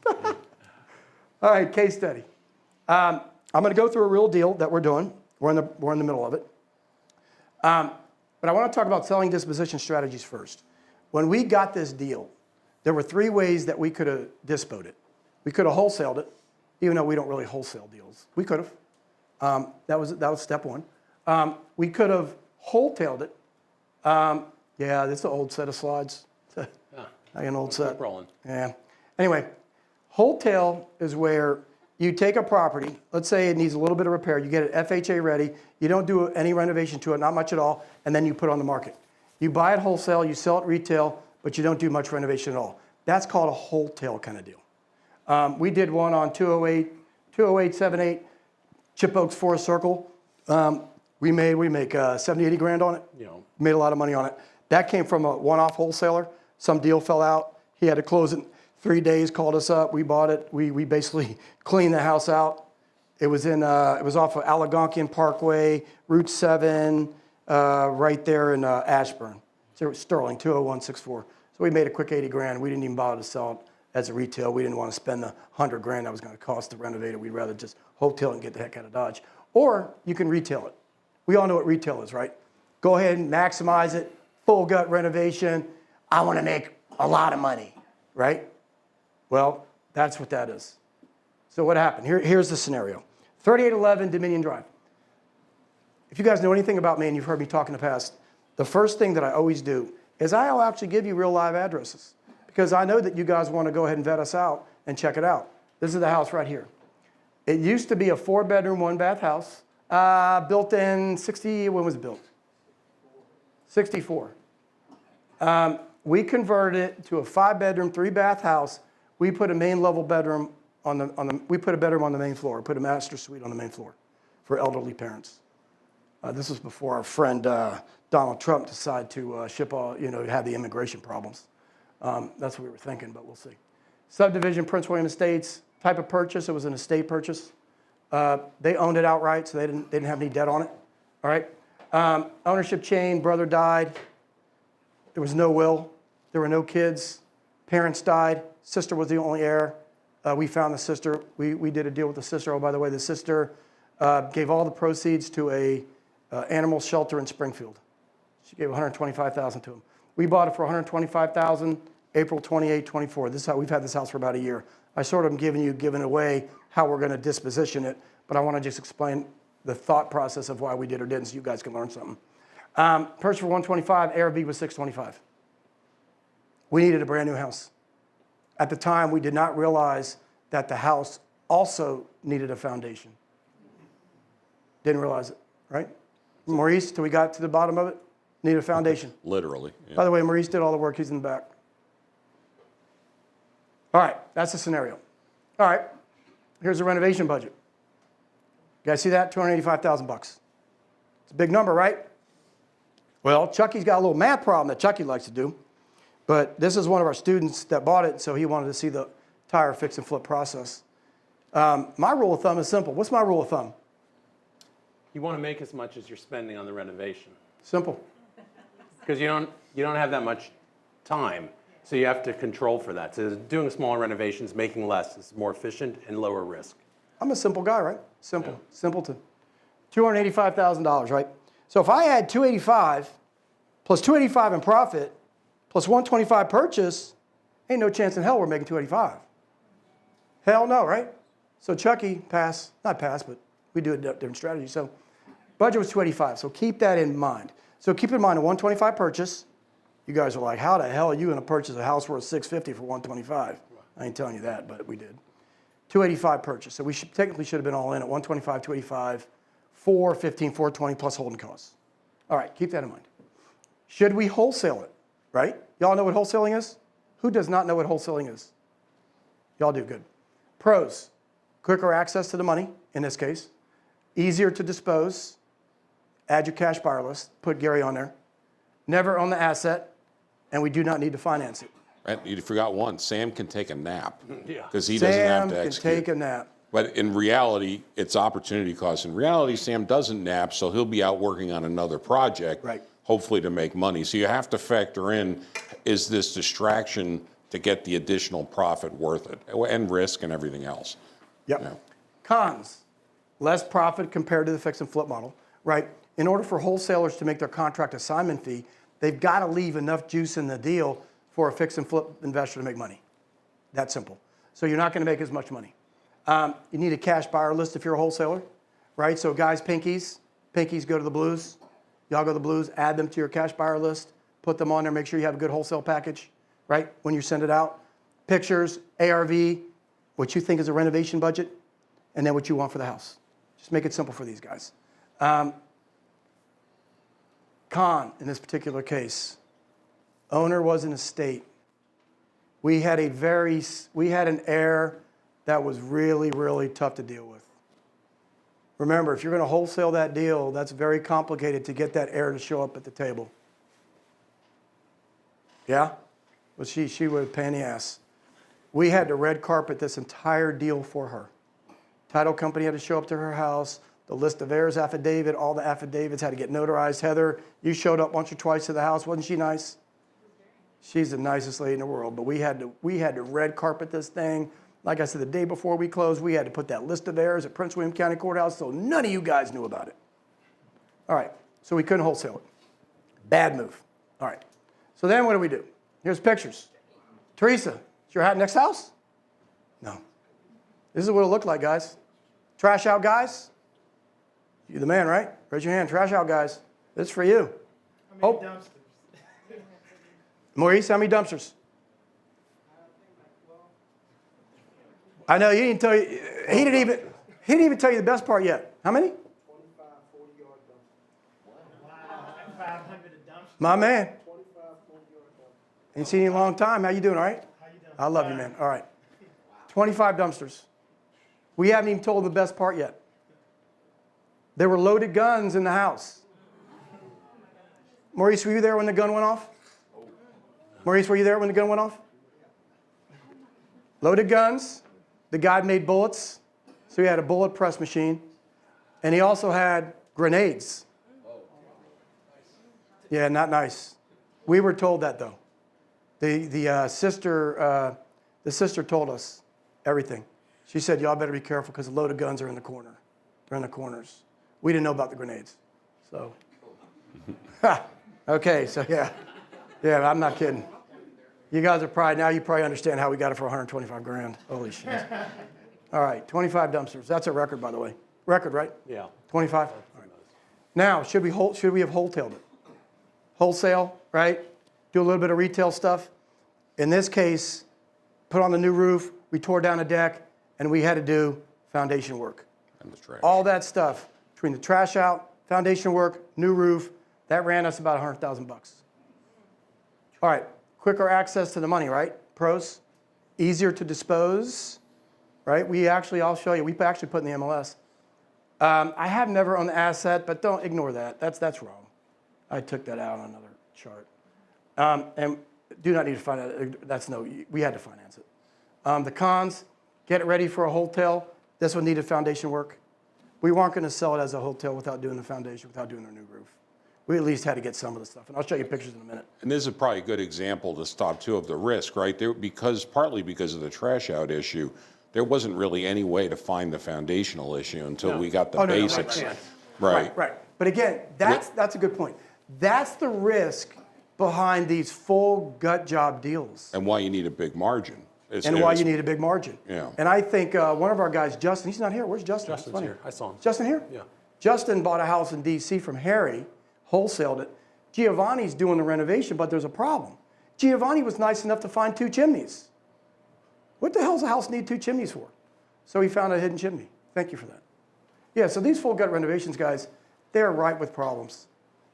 All right, case study. I'm going to go through a real deal that we're doing. We're in the middle of it. But I want to talk about selling disposition strategies first. When we got this deal, there were 3 ways that we could have disposed it. We could have wholesaled it, even though we don't really wholesale deals. We could have. That was step 1. We could have wholetailed it. Yeah, this is an old set of slides. An old set. Keep rolling. Yeah. Anyway, wholesale is where you take a property, let's say it needs a little bit of repair, you get it FHA ready, you don't do any renovation to it, not much at all, and then you put it on the market. You buy it wholesale, you sell it retail, but you don't do much renovation at all. That's called a wholesale kind of deal. We did one on 20878 Chip Oaks Forest Circle. We make 70, 80 grand on it. Made a lot of money on it. That came from a one-off wholesaler. Some deal fell out. He had to close it in 3 days, called us up. We bought it. We basically cleaned the house out. It was off of Algonquian Parkway, Route 7, right there in Ashburn. So it was Sterling, 20164. So we made a quick 80 grand. We didn't even bother to sell it as a retail. We didn't want to spend the 100 grand that was going to cost to renovate it. We'd rather just wholesale it and get the heck out of Dodge. Or you can retail it. We all know what retail is, right? Go ahead and maximize it, full gut renovation. I want to make a lot of money, right? Well, that's what that is. So what happened? Here's the scenario. 3811 Dominion Drive. If you guys know anything about me and you've heard me talk in the past, the first thing that I always do is I'll actually give you real live addresses because I know that you guys want to go ahead and vet us out and check it out. This is the house right here. It used to be a 4-bedroom, 1-bath house, built in when was it built? 64. We converted it to a 5-bedroom, 3-bath house. We put a main level bedroom we put a bedroom on the main floor, put a master suite on the main floor for elderly parents. This was before our friend Donald Trump decided to ship all, have the immigration problems. That's what we were thinking, but we'll see. Subdivision, Prince William Estates, type of purchase, it was an estate purchase. They owned it outright, so they didn't have any debt on it. All right. Ownership chain, brother died. There was no will. There were no kids. Parents died. Sister was the only heir. We found the sister. We did a deal with the sister. Oh, by the way, the sister gave all the proceeds to a animal shelter in Springfield. She gave $125,000 to them. We bought it for $125,000, April 28, 24. This is how we've had this house for about a year. I sort of am giving away how we're going to disposition it, but I want to just explain the thought process of why we did or didn't so you guys can learn something. Purchase for $125,000, ARV was $625,000. We needed a brand new house. At the time, we did not realize that the house also needed a foundation. Didn't realize it, right? Maurice, till we got to the bottom of it, needed a foundation. Literally. Yeah. By the way, Maurice did all the work. He's in the back. All right, that's the scenario. All right, here's the renovation budget. You guys see that? $285,000. It's a big number, right? Well, Chucky's got a little math problem that Chucky likes to do. But this is one of our students that bought it, so he wanted to see the tire fix and flip process. My rule of thumb is simple. What's my rule of thumb? You want to make as much as you're spending on the renovation. Simple. Because you don't have that much time, so you have to control for that. So doing smaller renovations, making less is more efficient and lower risk. I'm a simple guy, right? Simple. Yeah. Simpleton. $285,000, right? So if I add $285 plus $285 in profit plus $125 purchase, ain't no chance in hell we're making $285. Hell no, right? So Chucky, not pass, but we do a different strategy. So Budget was 285, so keep that in mind. So keep in mind a 125 purchase. You guys are like, how the hell are you going to purchase a house worth 650 for 125? I ain't telling you that, but we did. 285 purchase. So we technically should have been all in at 125, 285, 415, 420 plus holding costs. All right, keep that in mind. Should we wholesale it, right? Y'all know what wholesaling is? Who does not know what wholesaling is? Y'all do, good. Pros, quicker access to the money, in this case. Easier to dispose. Add your cash buyer list. Put Gary on there. Never own the asset, and we do not need to finance it. Right, you forgot one. Sam can take a nap Yeah. because he doesn't have to Sam execute. can take a nap. But in reality, it's opportunity cost. In reality, Sam doesn't nap, so he'll be out working on another project, Right. hopefully to make money. So you have to factor in, is this distraction to get the additional profit worth it? And risk and everything else. Yep. Yeah. Cons, less profit compared to the fix and flip model, right? In order for wholesalers to make their contract assignment fee, they've got to leave enough juice in the deal for a fix and flip investor to make money. That simple. So you're not going to make as much money. You need a cash buyer list if you're a wholesaler, right? So guys, pinkies go to the blues. Y'all go to the blues, add them to your cash buyer list, put them on there, make sure you have a good wholesale package, right? When you send it out. Pictures, ARV, what you think is a renovation budget, and then what you want for the house. Just make it simple for these guys. Con, in this particular case, owner was an estate. We had an heir that was really, really tough to deal with. Remember, if you're going to wholesale that deal, that's very complicated to get that heir to show up at the table. Yeah? Well, she was a pain in the ass. We had to red carpet this entire deal for her. Title company had to show up to her house. The list of heirs affidavit, all the affidavits had to get notarized. Heather, you showed up once or twice to the house. Wasn't she nice? She's the nicest lady in the world. But we had to red carpet this thing. Like I said, the day before we closed, we had to put that list of heirs at Prince William County Courthouse so none of you guys knew about it. All right, so we couldn't wholesale it. Bad move. All right, so then what do? Here's pictures. Teresa, is your next house? No. This is what it looked like, guys. Trash out, guys. You're the man, right? Raise your hand. Trash out, guys. This is for you. How many dumpsters? Maurice, how many dumpsters? I know you didn't tell you. He didn't even tell you the best part yet. How many? 25, 40-yard dumpsters. Wow, 500 a dumpster. My man. 25, 40-yard dumpsters. Ain't seen you in a long time. How you doing? All right. How you doing? I love you, man. All right. 25 dumpsters. We haven't even told the best part yet. There were loaded guns in the house. Maurice, were you there when the gun went off? Maurice, were you there when the gun went off? Loaded guns. The guy made bullets, so he had a bullet press machine. And he also had grenades. Yeah, not nice. We were told that, though. The sister told us everything. She said, y'all better be careful because the loaded guns are in the corner. They're in the corners. We didn't know about the grenades. So, okay, so yeah, I'm not kidding. You guys are now you probably understand how we got it for 125 grand. Holy shit. All right, 25 dumpsters. That's a record, by the way. Record, right? Yeah. 25? All right. Now, should we have wholetailed it? Wholesale, right? Do a little bit of retail stuff. In this case, put on the new roof, we tore down a deck, and we had to do foundation work. And the trash. All that stuff, between the trash out, foundation work, new roof, that ran us about $100,000. All right, quicker access to the money, right? Pros, easier to dispose, right? I'll show you, we actually put in the MLS. I have never owned the asset, but don't ignore that. That's wrong. I took that out on another chart. And do not need to finance, we had to finance it. The cons, get it ready for a hotel. This one needed foundation work. We weren't going to sell it as a hotel without doing the foundation, without doing their new roof. We at least had to get some of the stuff. And I'll show you pictures in a minute. And this is probably a good example to stop too of the risk, right? Partly because of the trash out issue, there wasn't really any way to find the foundational issue until we got the basics. Right. But again, that's a good point. That's the risk behind these full gut job deals. And why you need a big margin. Why you need a big margin. Yeah. And I think one of our guys, Justin, he's not here. Where's Justin? Justin's here. I saw him. Justin here? Yeah. Justin bought a house in DC from Harry, wholesaled it. Giovanni's doing the renovation, but there's a problem. Giovanni was nice enough to find 2 chimneys. What the hell does a house need 2 chimneys for? So he found a hidden chimney. Thank you for that. Yeah, so these full gut renovations, guys, they're ripe with problems.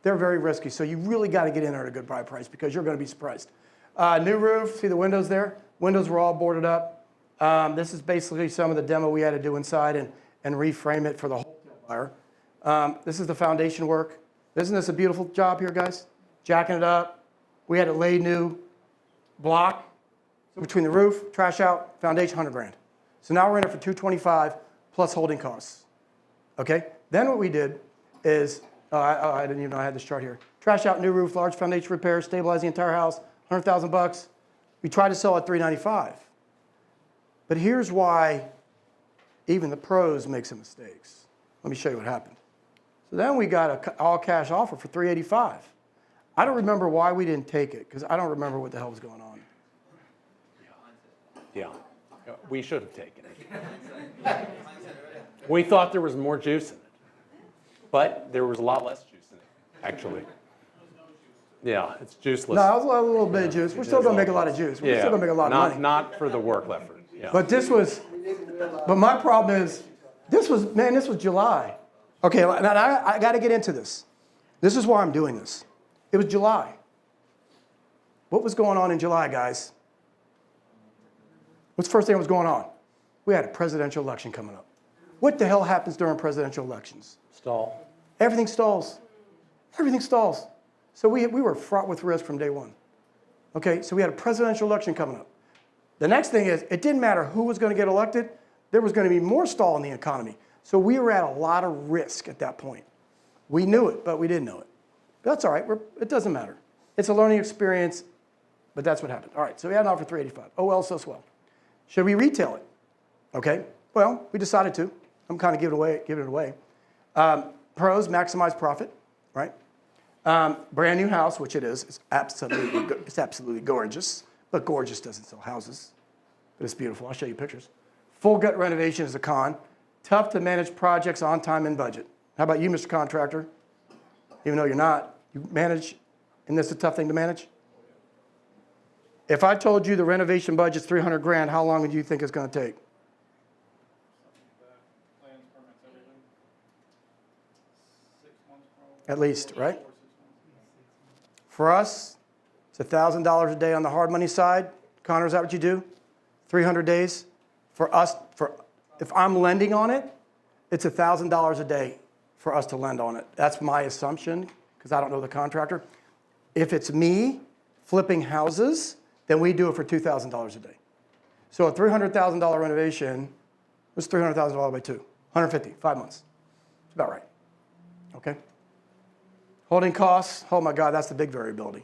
They're very risky, so you really got to get in there at a good buy price because you're going to be surprised. New roof, see the windows there? Windows were all boarded up. This is basically some of the demo we had to do inside and reframe it for the wholesale buyer. This is the foundation work. Isn't this a beautiful job here, guys? Jacking it up. We had to lay new block. So between the roof, trash out, foundation, 100 grand. So now we're in it for 225 plus holding costs. Okay? Then what we did is, I didn't even know I had this chart here. Trash out, new roof, large foundation repair, stabilize the entire house, $100,000. We tried to sell at $395. But here's why even the pros make some mistakes. Let me show you what happened. So then we got an all-cash offer for $385. I don't remember why we didn't take it, because I don't remember what the hell was going on. Yeah, we should have taken it. We thought there was more juice in it, but there was a lot less juice in it, actually. Yeah, it's juiceless. No, it was a little bit of juice. We're still going to make a lot of juice. We're still going to make a lot of money. Not for the work effort. Yeah. But my problem is, this was July. Okay, now I got to get into this. This is why I'm doing this. It was July. What was going on in July, guys? What's the first thing that was going on? We had a presidential election coming up. What the hell happens during presidential elections? Stall. Everything stalls. Everything stalls. So we were fraught with risk from day one. Okay, so we had a presidential election coming up. The next thing is, it didn't matter who was going to get elected, there was going to be more stall in the economy. So we were at a lot of risk at that point. We knew it, but we didn't know it. But that's all right, it doesn't matter. It's a learning experience, but that's what happened. All right, so we had an offer for $385. Oh well, so swell. Should we retail it? Okay, well, we decided to. I'm kind of giving it away. Pros, maximize profit, right? Brand new house, which it is. It's absolutely gorgeous, but gorgeous doesn't sell houses. But it's beautiful. I'll show you pictures. Full gut renovation is a con. Tough to manage projects on time and budget. How about you, Mr. Contractor? Even though you're not, you manage, and this is a tough thing to manage? If I told you the renovation budget's 300 grand, how long do you think it's going to take? Plans, permits, everything. 6 months probably. At least, right? For us, it's $1,000 a day on the hard money side. Connor, is that what you do? 300 days? For us, if I'm lending on it, it's $1,000 a day for us to lend on it. That's my assumption, because I don't know the contractor. If it's me flipping houses, then we do it for $2,000 a day. So a $300,000 renovation was $300,000 by 2, 150, 5 months. It's about right. Okay? Holding costs, oh my God, that's the big variability.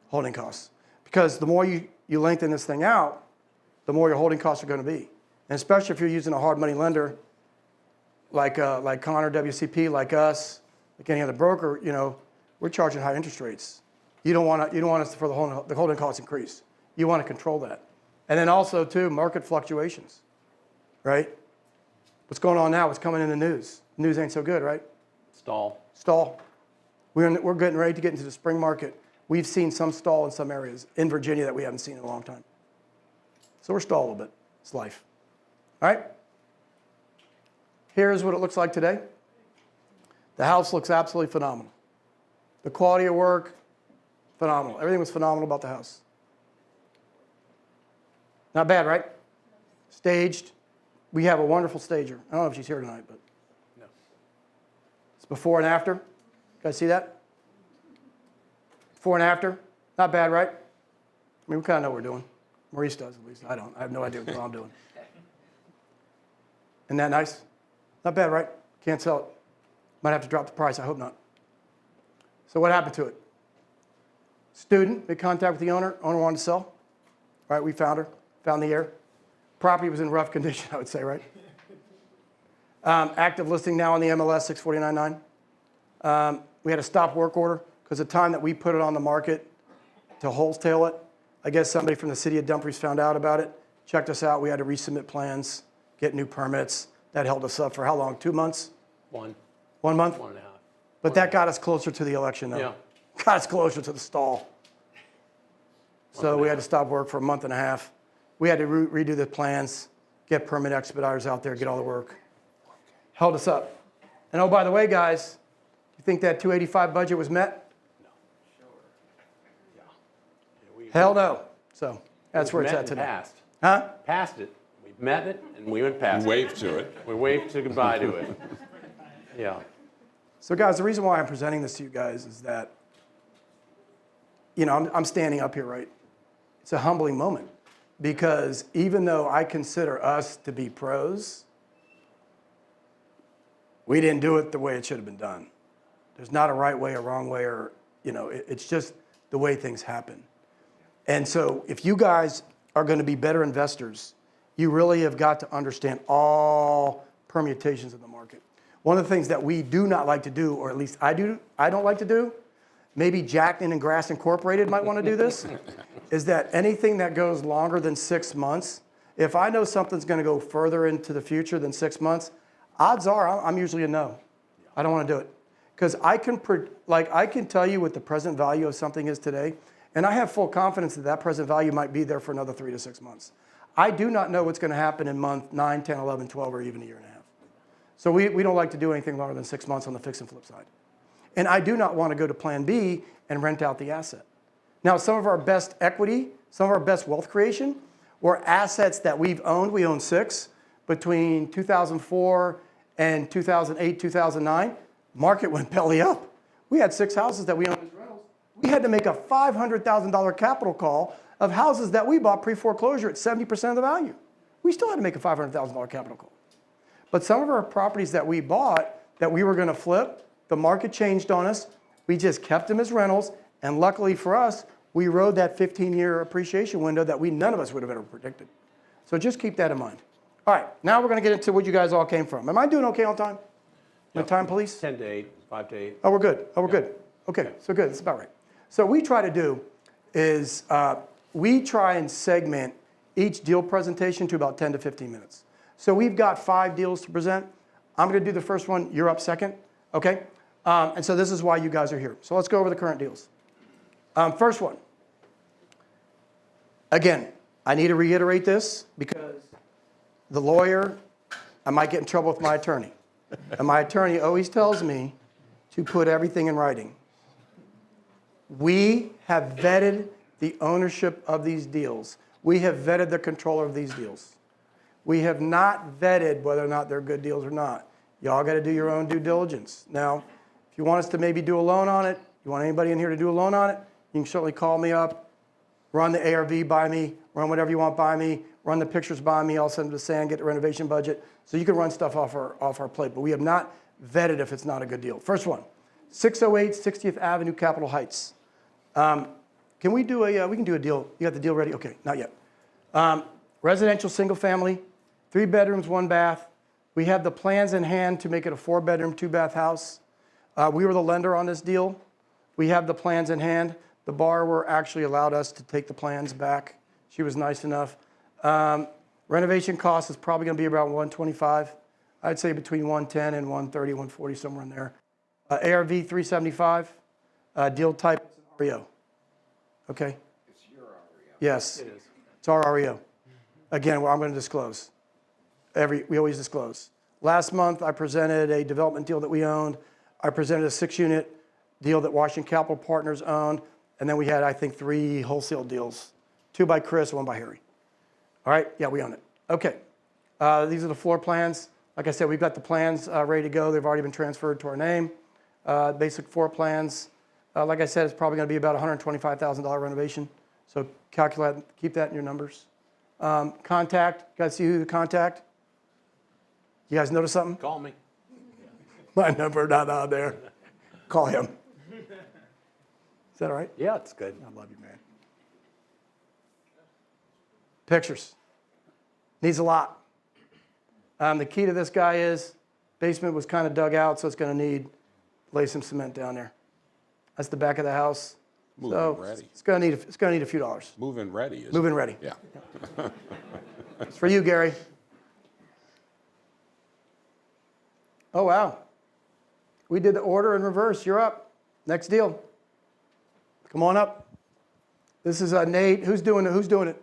Holding costs. Because the more you lengthen this thing out, the more your holding costs are going to be. And especially if you're using a hard money lender like Connor, WCP, like us, like any other broker, we're charging high interest rates. You don't want us for the holding costs increase. You want to control that. And then also, too, market fluctuations, right? What's going on now? What's coming in the news? News ain't so good, right? Stall. We're getting ready to get into the spring market. We've seen some stall in some areas in Virginia that we haven't seen in a long time. So we're stalled a little bit. It's life. All right? Here's what it looks like today. The house looks absolutely phenomenal. The quality of work, phenomenal. Everything was phenomenal about the house. Not bad, right? Staged. We have a wonderful stager. I don't know if she's here tonight, but No. it's before and after. You guys see that? Before and after. Not bad, right? I mean, we kind of know what we're doing. Maurice does, at least. I don't. I have no idea what I'm doing. Isn't that nice? Not bad, right? Can't sell it. Might have to drop the price. I hope not. So what happened to it? Student made contact with the owner. Owner wanted to sell. Right, we found her. Found the heir. Property was in rough condition, I would say, right? Active listing now on the MLS 6499. We had a stop work order because the time that we put it on the market to wholesale it, I guess somebody from the city of Dumfries found out about it, checked us out. We had to resubmit plans, get new permits. That held us up for how long? 2 months? 1 month? 1.5. But that got us closer to the election, though. Yeah. Got us closer to the stall. So we had to stop work for a month and a half. We had to redo the plans, get permit expediters out there, get all the work. Held us up. And oh, by the way, guys, you think that 285 budget was met? Hell no. So that's where it's Met at and today. Passed. Huh? Passed it. We met it and we went past it. Wave to it. We waved to goodbye to it. Yeah. So guys, the reason why I'm presenting this to you guys is that, I'm standing up here, right? It's a humbling moment because even though I consider us to be pros, we didn't do it the way it should have been done. There's not a right way or wrong way or, it's just the way things happen. And so if you guys are going to be better investors, you really have got to understand all permutations of the market. One of the things that we do not like to do, or at least I don't like to do, maybe Jackson and Grass Incorporated might want to do this, is that anything that goes longer than 6 months, if I know something's going to go further into the future than 6 months, odds are I'm usually a no. I don't want to do it. Because I can tell you what the present value of something is today, and I have full confidence that that present value might be there for another 3 to 6 months. I do not know what's going to happen in month 9, 10, 11, 12, or even a year and a half. So we don't like to do anything longer than 6 months on the fix and flip side. And I do not want to go to plan B and rent out the asset. Now, some of our best equity, some of our best wealth creation were assets that we've owned. We owned 6 between 2004 and 2008, 2009. Market went belly up. We had 6 houses that we owned as rentals. We had to make a $500,000 capital call of houses that we bought pre-foreclosure at 70% of the value. We still had to make a $500,000 capital call. But some of our properties that we bought that we were going to flip, the market changed on us. We just kept them as rentals. And luckily for us, we rode that 15-year appreciation window that none of us would have ever predicted. So just keep that in mind. All right, now we're going to get into what you guys all came from. Am I doing okay on time? My time, police? 10 to 8, 5 to 8. Oh, we're good. Oh, we're good. Okay, so good. That's about right. So what we try to do is we try and segment each deal presentation to about 10 to 15 minutes. So we've got 5 deals to present. I'm going to do the first one. You're up second. Okay? And so this is why you guys are here. So let's go over the current deals. First one. Again, I need to reiterate this because the lawyer, I might get in trouble with my attorney. And my attorney always tells me to put everything in writing. We have vetted the ownership of these deals. We have vetted the controller of these deals. We have not vetted whether or not they're good deals or not. Y'all got to do your own due diligence. Now, if you want us to maybe do a loan on it, you want anybody in here to do a loan on it, you can certainly call me up, run the ARV by me, run whatever you want by me, run the pictures by me, I'll send them to Sam, get the renovation budget. So you can run stuff off our plate, but we have not vetted if it's not a good deal. First one, 608 60th Avenue, Capitol Heights. Can we do we can do a deal. You got the deal ready? Okay, not yet. Residential single family, 3 bedrooms, 1 bath. We have the plans in hand to make it a 4-bedroom, 2-bath house. We were the lender on this deal. We have the plans in hand. The borrower actually allowed us to take the plans back. She was nice enough. Renovation cost is probably going to be about $125. I'd say between $110 and $130, $140, somewhere in there. ARV $375. Deal type is an REO. Okay? It's your REO. Yes. It is. It's our REO. Again, I'm going to disclose. We always disclose. Last month, I presented a development deal that we owned. I presented a 6-unit deal that Washington Capital Partners owned. And then we had, I think, 3 wholesale deals. 2 by Chris, 1 by Harry. All right? Yeah, we own it. Okay. These are the floor plans. Like I said, we've got the plans ready to go. They've already been transferred to our name. Basic floor plans. Like I said, it's probably going to be about $125,000 renovation. So calculate, keep that in your numbers. Contact. You guys see who to contact? You guys notice something? Call me. My number not on there. Call him. Is that all right? Yeah, it's good. I love you, man. Pictures. Needs a lot. The key to this guy is basement was kind of dug out, so it's going to need lay some cement down there. That's the back of the house. Move-in ready. It's going to need a few dollars. Move-in ready. Is Move-in ready. Yeah. It's for you, Gary. Oh, wow. We did the order in reverse. You're up. Next deal. Come on up. This is Nate. Who's doing it? Who's doing it?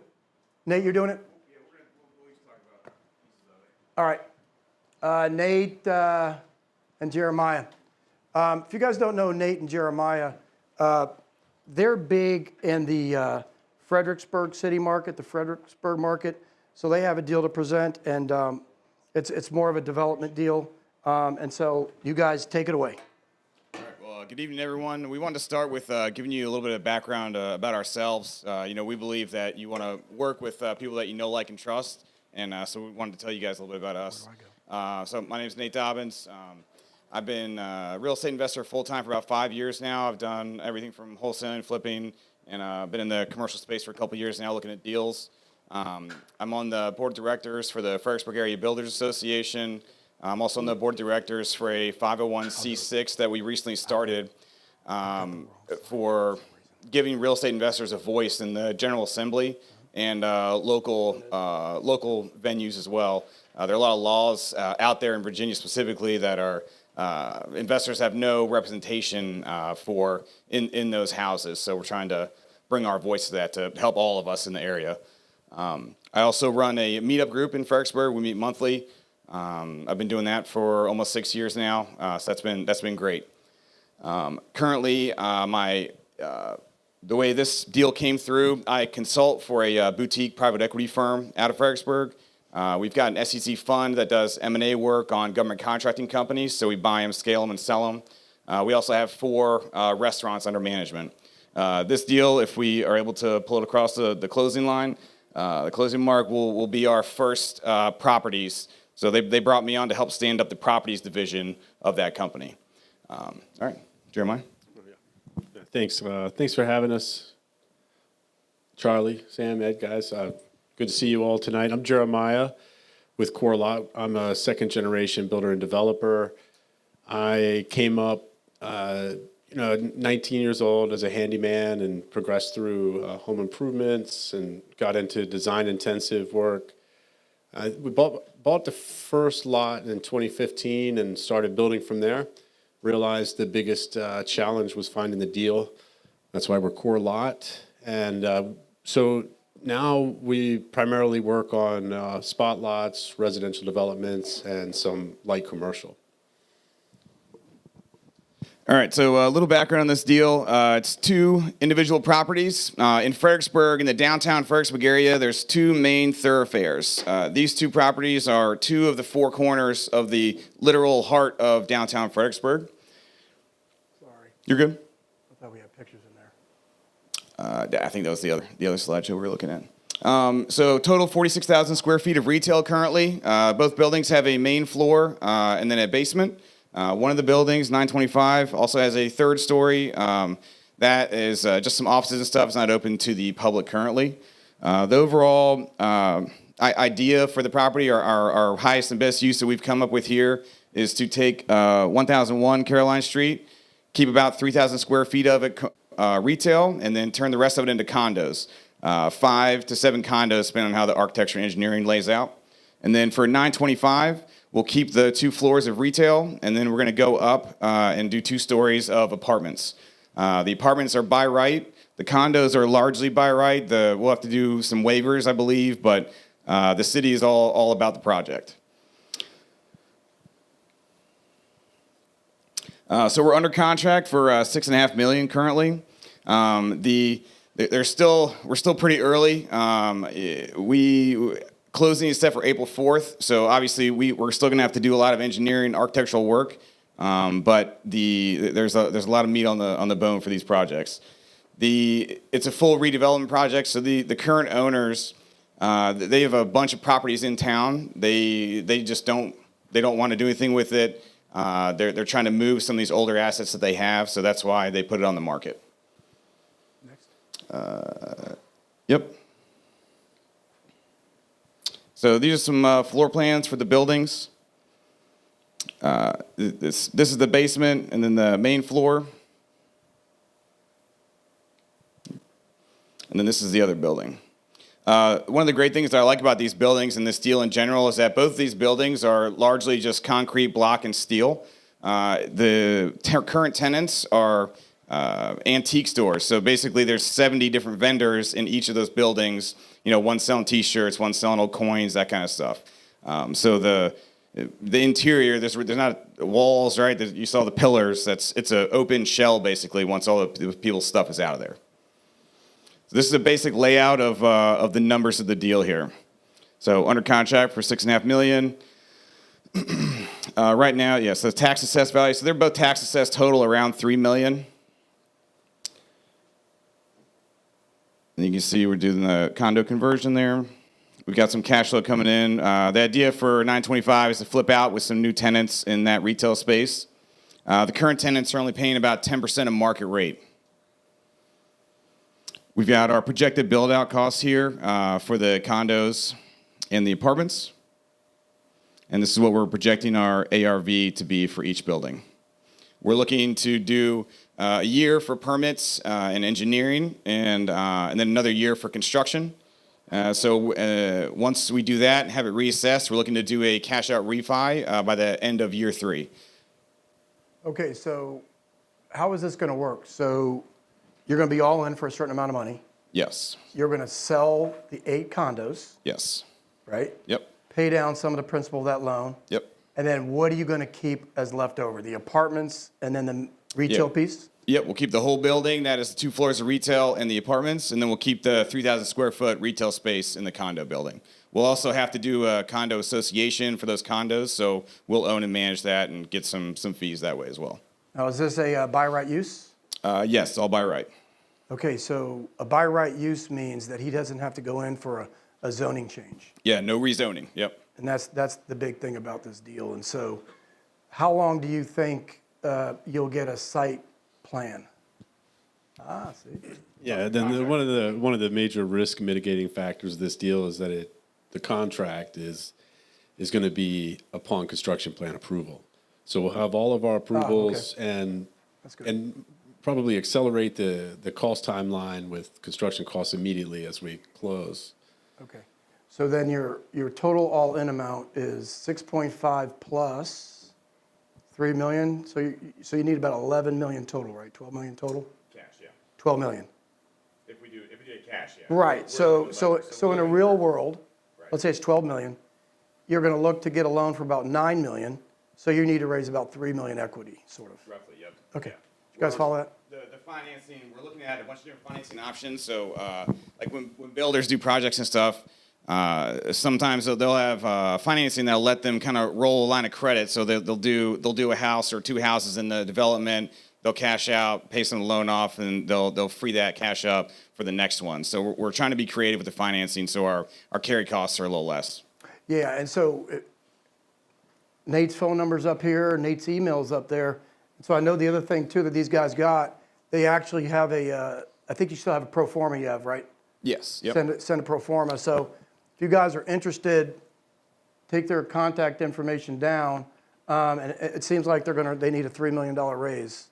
Nate, you're doing it? Yeah, we'll each talk about pieces of it. All right. Nate and Jeremiah. If you guys don't know Nate and Jeremiah, they're big in the Fredericksburg city market, the Fredericksburg market. So they have a deal to present, and it's more of a development deal. And so you guys take it away. All right, well, good evening, everyone. We wanted to start with giving you a little bit of background about ourselves. We believe that you want to work with people that you know, like, and trust. And so we wanted to tell you guys a little bit about us. So my name is Nate Dobbins. I've been a real estate investor full-time for about 5 years now. I've done everything from wholesaling, flipping, and been in the commercial space for a couple years now looking at deals. I'm on the board of directors for the Fredericksburg Area Builders Association. I'm also on the board of directors for a 501c6 that we recently started for giving real estate investors a voice in the General Assembly and local venues as well. There are a lot of laws out there in Virginia specifically that are investors have no representation for in those houses. So we're trying to bring our voice to that to help all of us in the area. I also run a Meetup group in Fredericksburg. We meet monthly. I've been doing that for almost 6 years now, so that's been great. Currently, the way this deal came through, I consult for a boutique private equity firm out of Fredericksburg. We've got an SEC fund that does M&A work on government contracting companies, so we buy them, scale them, and sell them. We also have 4 restaurants under management. This deal, if we are able to pull it across the closing line, the closing mark will be our first properties. So they brought me on to help stand up the properties division of that company. All right, Jeremiah. Thanks. Thanks for having us, Charlie, Sam, Ed, guys. Good to see you all tonight. I'm Jeremiah with Core Lot. I'm a second-generation builder and developer. I came up, 19 years old as a handyman and progressed through home improvements and got into design-intensive work. We bought the first lot in 2015 and started building from there. Realized the biggest challenge was finding the deal. That's why we're Core Lot. And so now we primarily work on spot lots, residential developments, and some light commercial. All right, so a little background on this deal. It's 2 individual properties. In Fredericksburg, in the downtown Fredericksburg area, there's 2 main thoroughfares. These 2 properties are 2 of the 4 corners of the literal heart of downtown Fredericksburg. Sorry. You're good? I thought we had pictures in there. I think that was the other slideshow we were looking at. So total 46,000 square feet of retail currently. Both buildings have a main floor and then a basement. One of the buildings, 925, also has a 3rd story. That is just some offices and stuff. It's not open to the public currently. The overall idea for the property, our highest and best use that we've come up with here is to take 1001 Caroline Street, keep about 3,000 square feet of it retail, and then turn the rest of it into condos. 5 to 7 condos, depending on how the architecture and engineering lays out. And then for 925, we'll keep the 2 floors of retail, and then we're going to go up and do 2 stories of apartments. The apartments are by right. The condos are largely by right. We'll have to do some waivers, I believe, but the city is all about the project. So we're under contract for $6.5 million currently. We're still pretty early. Closing is set for April 4th, so obviously we're still going to have to do a lot of engineering, architectural work, but there's a lot of meat on the bone for these projects. It's a full redevelopment project, so the current owners they have a bunch of properties in town. They don't want to do anything with it. They're trying to move some of these older assets that they have, so that's why they put it on the market. Next. Yep. So these are some floor plans for the buildings. This is the basement and then the main floor. And then this is the other building. One of the great things that I like about these buildings and this deal in general is that both of these buildings are largely just concrete block and steel. Current tenants are antique stores. So basically, there's 70 different vendors in each of those buildings. One selling T-shirts, one selling old coins, that kind of stuff. So the interior, there's not walls, right? You saw the pillars. It's an open shell basically. Once all the people's stuff is out of there. So this is a basic layout of the numbers of the deal here. So under contract for $6.5 million. Right now, yeah. So tax assessed value. So they're both tax assessed total around $3 million. And you can see we're doing the condo conversion there. We've got some cash flow coming in. The idea for 925 is to flip out with some new tenants in that retail space. The current tenants are only paying about 10% of market rate. We've got our projected build-out costs here for the condos and the apartments. And this is what we're projecting our ARV to be for each building. We're looking to do a year for permits and engineering, and then another year for construction. So once we do that and have it reassessed, we're looking to do a cash-out refi by the end of year 3. Okay, so how is this going to work? So you're going to be all in for a certain amount of money. Yes. You're going to sell the 8 condos, Yes. right? Yep. Pay down some of the principal of that loan. Yep. And then what are you going to keep as leftover? The apartments and then the retail piece? Yep, we'll keep the whole building. That is the 2 floors of retail and the apartments, and then we'll keep the 3,000 square foot retail space in the condo building. We'll also have to do a condo association for those condos, so we'll own and manage that and get some fees that way as well. Now, is this a by right use? Yes, all by right. Okay, so a by right use means that he doesn't have to go in for a zoning change. Yeah, no rezoning. Yep. And that's the big thing about this deal. And so how long do you think you'll get a site plan? See. Yeah, then one of the major risk mitigating factors of this deal is that the contract is going to be upon construction plan approval. So we'll have all of our approvals That's good. and probably accelerate the cost timeline with construction costs immediately as we close. Okay. So then your total all-in amount is 6.5 plus 3 million. So you need about 11 million total, right? 12 million total? Cash, yeah. 12 million. If we do it cash, yeah. Right. So in a real world, let's say it's 12 million, you're going to look to get a loan for about 9 million. So you need to raise about 3 million equity, sort of. Roughly, yep. Okay. Yeah. You guys follow that? The financing, we're looking at a bunch of different financing options. So like when builders do projects and stuff, sometimes they'll have financing that'll let them kind of roll a line of credit. So they'll do a house or 2 houses in the development. They'll cash out, pay some of the loan off, and they'll free that cash up for the next one. So we're trying to be creative with the financing, so our carry costs are a little less. Yeah. And so Nate's phone number's up here, Nate's email's up there. So I know the other thing too that these guys got, they actually have I think you still have a pro forma you have, right? Yes. Yep. Send a pro forma. So if you guys are interested, take their contact information down. And it seems like they need a $3 million raise.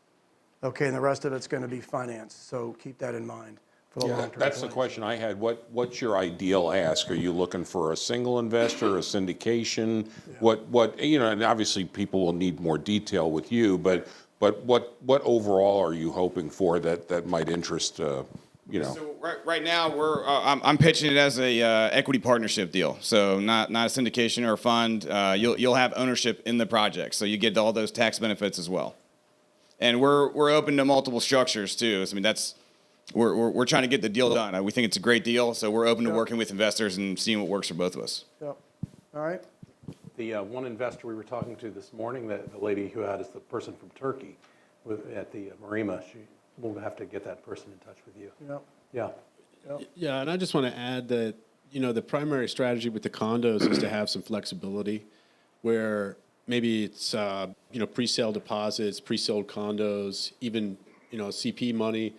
Okay, and the rest of it's going to be financed. So keep that in mind for the long term. That's the question I had. What's your ideal ask? Are you looking for a single investor, a syndication? What and obviously people will need more detail with you, but what overall are you hoping for that might interest So right now I'm pitching it as a equity partnership deal. So not a syndication or a fund. You'll have ownership in the project, so you get all those tax benefits as well. And we're open to multiple structures too. So, I mean we're trying to get the deal done. We think it's a great deal, so we're open to working with investors and seeing what works for both of us. Yep. All right. The one investor we were talking to this morning, the lady who had is the person from Turkey at the Marima. We'll have to get that person in touch with you. Yep. Yeah. Yeah, and I just want to add that, the primary strategy with the condos is to have some flexibility where maybe it's, pre-sale deposits, pre-sold condos, even, CP money.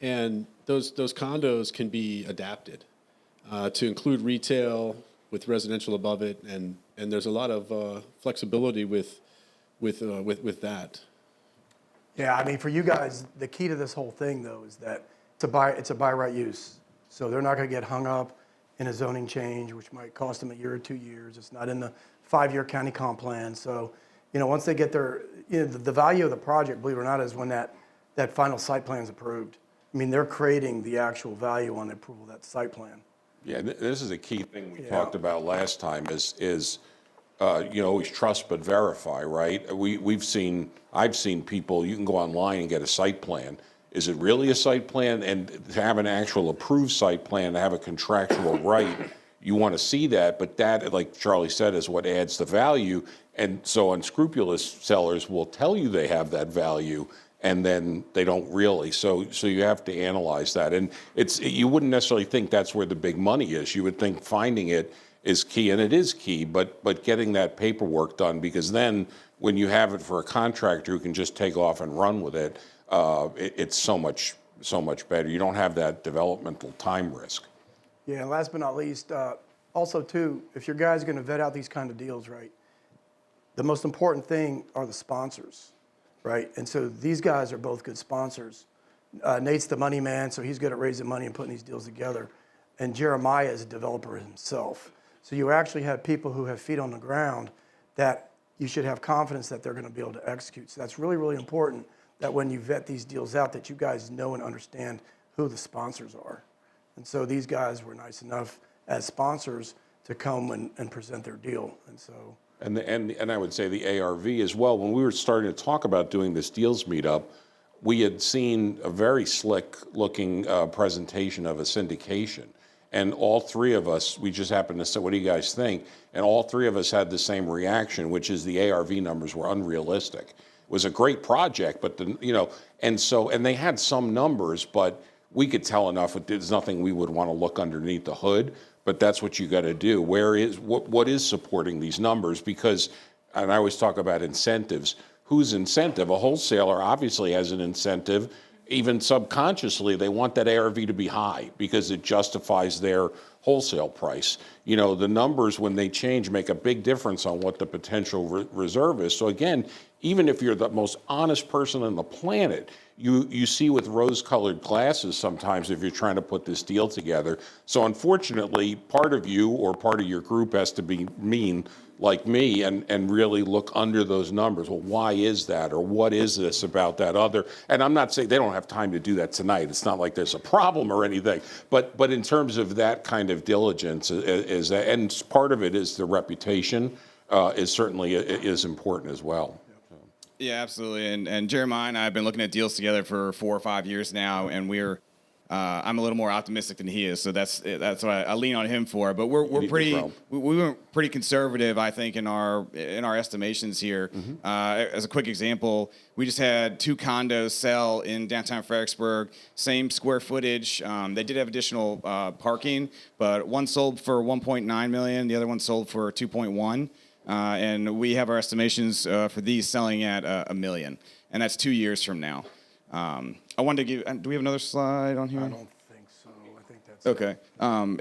And those condos can be adapted to include retail with residential above it. And there's a lot of flexibility with that. Yeah, I mean, for you guys, the key to this whole thing, though, is that it's a by right use. So they're not going to get hung up in a zoning change, which might cost them a year or 2 years. It's not in the 5-year county comp plan. So once they get their, the value of the project, believe it or not, is when that final site plan is approved. I mean, they're creating the actual value on the approval of that site plan. Yeah, this is a key thing we talked about last time is always trust but verify, right? I've seen people, you can go online and get a site plan. Is it really a site plan? And to have an actual approved site plan, to have a contractual right, you want to see that, but that, like Charlie said, is what adds the value. And so unscrupulous sellers will tell you they have that value, and then they don't really. So you have to analyze that. And you wouldn't necessarily think that's where the big money is. You would think finding it is key, and it is key, but getting that paperwork done, because then when you have it for a contractor who can just take off and run with it, it's so much better. You don't have that developmental time risk. Yeah, and last but not least, also too, if your guy's going to vet out these kind of deals, right, the most important thing are the sponsors, right? And so these guys are both good sponsors. Nate's the money man, so he's good at raising money and putting these deals together. And Jeremiah is a developer himself. So you actually have people who have feet on the ground that you should have confidence that they're going to be able to execute. So that's really, really important that when you vet these deals out, that you guys know and understand who the sponsors are. And so these guys were nice enough as sponsors to come and present their deal. And so. And I would say the ARV as well. When we were starting to talk about doing this deals meetup, we had seen a very slick looking presentation of a syndication. And all three of us, we just happened to say, what do you guys think? And all three of us had the same reaction, which is the ARV numbers were unrealistic. It was a great project, but and they had some numbers, but we could tell enough. There's nothing we would want to look underneath the hood, but that's what you got to do. What is supporting these numbers? Because, and I always talk about incentives. Whose incentive? A wholesaler obviously has an incentive. Even subconsciously, they want that ARV to be high because it justifies their wholesale price. The numbers, when they change, make a big difference on what the potential reserve is. So again, even if you're the most honest person on the planet, you see with rose-colored glasses sometimes if you're trying to put this deal together. So unfortunately, part of you or part of your group has to be mean like me and really look under those numbers. Well, why is that? Or what is this about that other? And I'm not saying they don't have time to do that tonight. It's not like there's a problem or anything. But in terms of that kind of diligence, is that, and part of it is the reputation is certainly is important as well. Yeah, absolutely. And Jeremiah and I have been looking at deals together for 4 or 5 years now, and I'm a little more optimistic than he is, so that's what I lean on him for. But we went pretty conservative, I think, in our estimations here. Mm-hmm. As a quick example, we just had 2 condos sell in downtown Fredericksburg, same square footage. They did have additional parking, but one sold for $1.9 million, the other one sold for $2.1. And we have our estimations for these selling at $1 million, and that's 2 years from now. I wanted to give. Do we have another slide on here? I don't think so. I think that's okay.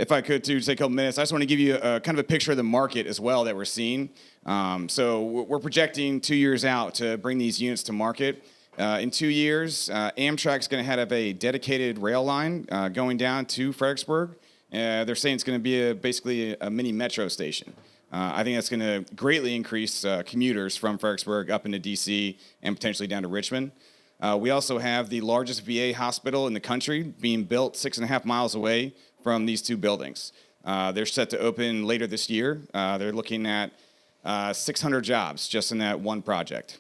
If I could, too, take a couple minutes, I just want to give you kind of a picture of the market as well that we're seeing. So we're projecting 2 years out to bring these units to market. In 2 years, Amtrak's going to have a dedicated rail line going down to Fredericksburg. They're saying it's going to be basically a mini metro station. I think that's going to greatly increase commuters from Fredericksburg up into D.C. and potentially down to Richmond. We also have the largest VA hospital in the country being built 6.5 miles away from these 2 buildings. They're set to open later this year. They're looking at 600 jobs just in that one project.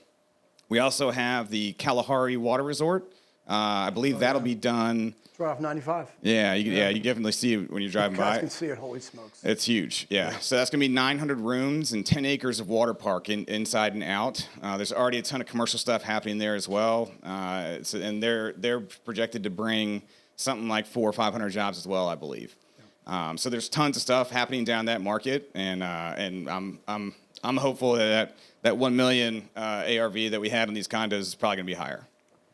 We also have the Kalahari Water Resort. I believe that'll be done. It's right off 95. Yeah, you definitely see it when you're driving by. You can see it. Holy smokes! It's huge. Yeah. So that's gonna be 900 rooms and 10 acres of water park inside and out. There's already a ton of commercial stuff happening there as well. And they're projected to bring something like 400 or 500 jobs as well, I believe. So there's tons of stuff happening down that market, and I'm hopeful that 1 million ARV that we have in these condos is probably gonna be higher.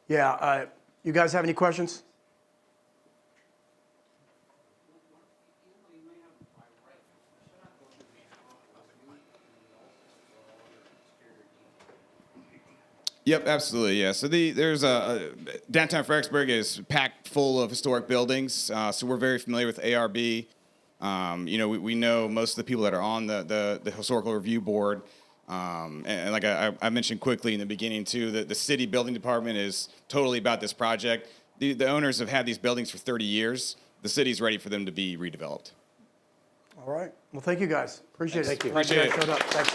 Yeah. You guys have any questions? Yep, absolutely. Yeah. So there's downtown Fredericksburg is packed full of historic buildings. So we're very familiar with ARB. We know most of the people that are on the historical review board. And like I mentioned quickly in the beginning too, that the city building department is totally about this project. The owners have had these buildings for 30 years. The city's ready for them to be redeveloped. All right. Well, thank you guys. Appreciate it. Thank you. Glad you guys Appreciate showed up. Thanks.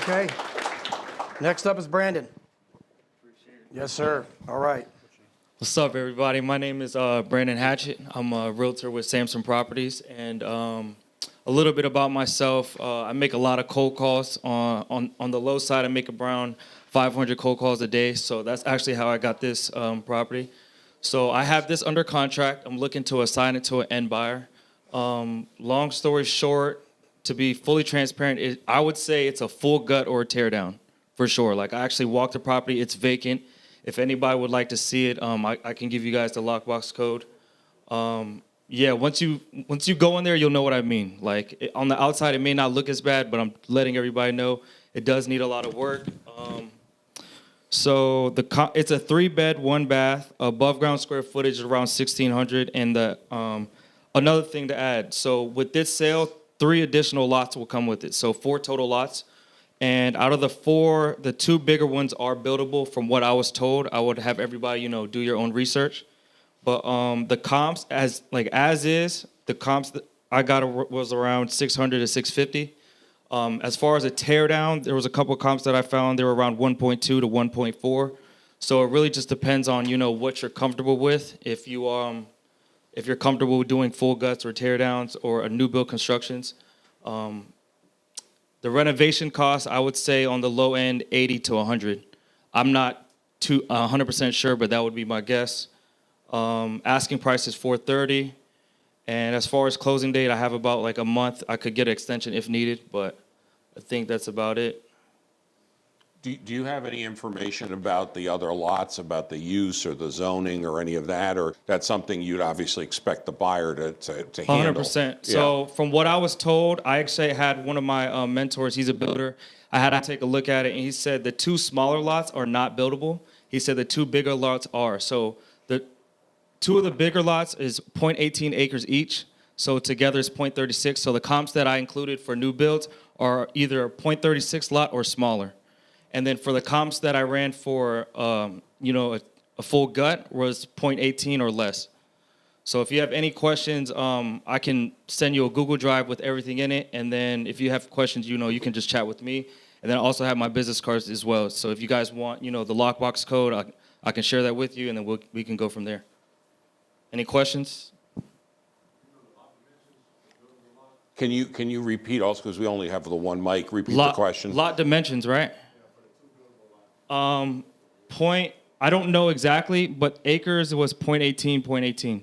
Okay. Next up is Brandon. Yes, sir. All right. What's up, everybody? My name is Brandon Hatchett. I'm a realtor with Samson Properties, and a little bit about myself. I make a lot of cold calls. On the low side, I make around 500 cold calls a day, so that's actually how I got this property. So I have this under contract. I'm looking to assign it to an end buyer. Long story short, to be fully transparent, I would say it's a full gut or a tear down, for sure. Like, I actually walked the property. It's vacant. If anybody would like to see it, I can give you guys the lockbox code. Yeah, once you go in there, you'll know what I mean. Like, on the outside, it may not look as bad, but I'm letting everybody know it does need a lot of work. So it's a 3-bed, 1-bath. Above ground square footage is around 1,600. And another thing to add. So with this sale, 3 additional lots will come with it. So 4 total lots. And out of the 4, the 2 bigger ones are buildable. From what I was told, I would have everybody, do your own research. But the comps, as is, the comps that I got was around 600 to 650. As far as a tear down, there was a couple of comps that I found. They were around 1.2 to 1.4. So it really just depends on what you're comfortable with. If you're comfortable with doing full guts or tear downs or a new build constructions. The renovation cost, I would say on the low end, 80 to 100. I'm not 100% sure, but that would be my guess. Asking price is 430. And as far as closing date, I have about like a month. I could get an extension if needed, but I think that's about it. Do you have any information about the other lots, about the use or the zoning or any of that? Or that's something you'd obviously expect the buyer to handle? 100%. So Yeah. from what I was told, I actually had one of my mentors, he's a builder. I had to take a look at it, and he said the 2 smaller lots are not buildable. He said the 2 bigger lots are. So the 2 of the bigger lots is 0.18 acres each. So together it's 0.36. So the comps that I included for new builds are either a 0.36 lot or smaller. And then for the comps that I ran for, a full gut was 0.18 or less. So if you have any questions, I can send you a Google Drive with everything in it. And then if you have questions, you can just chat with me. And then I also have my business cards as well. So if you guys want, the lockbox code, I can share that with you, and then we can go from there. Any questions? Can you repeat also, because we only have the one mic, repeat the question? Lot dimensions, right? I don't know exactly, but acres was 0.18, 0.18.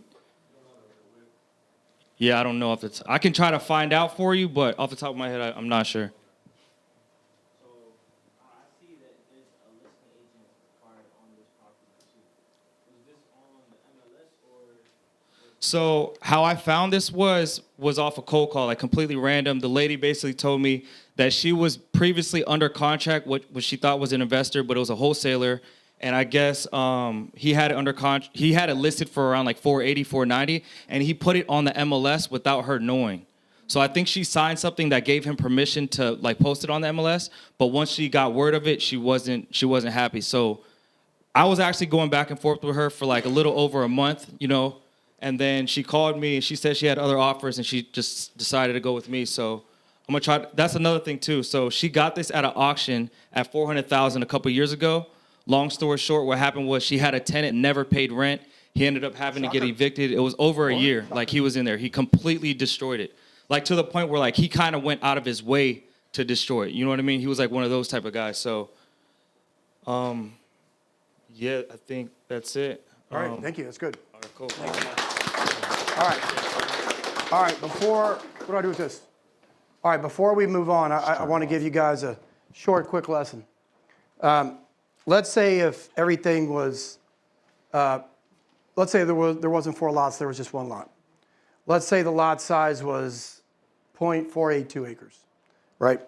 Yeah, I don't know if it's. I can try to find out for you, but off the top of my head, I'm not sure. So I see that there's a listing agent required on this property too. Was this on the MLS or? So how I found this was off a cold call, like completely random. The lady basically told me that she was previously under contract, what she thought was an investor, but it was a wholesaler. And I guess he had it under contract. He had it listed for around like 480, 490, and he put it on the MLS without her knowing. So I think she signed something that gave him permission to like post it on the MLS. But once she got word of it, she wasn't happy. So I was actually going back and forth with her for like a little over a month, And then she called me and she said she had other offers, and she just decided to go with me. So I'm gonna try. That's another thing too. So she got this at an auction at $400,000 a couple years ago. Long story short, what happened was she had a tenant, never paid rent. He ended up having to get evicted. It was over a year. Like, he was in there. He completely destroyed it. Like, to the point where like he kind of went out of his way to destroy it. You know what I mean? He was like one of those type of guys. So, yeah, I think that's it. All right. Thank you. That's good. All right, cool. All right. What do I do with this? All right. Before we move on, I want to give you guys a short, quick lesson. Let's say if everything was, let's say there wasn't 4 lots, there was just 1 lot. Let's say the lot size was 0.482 acres, right?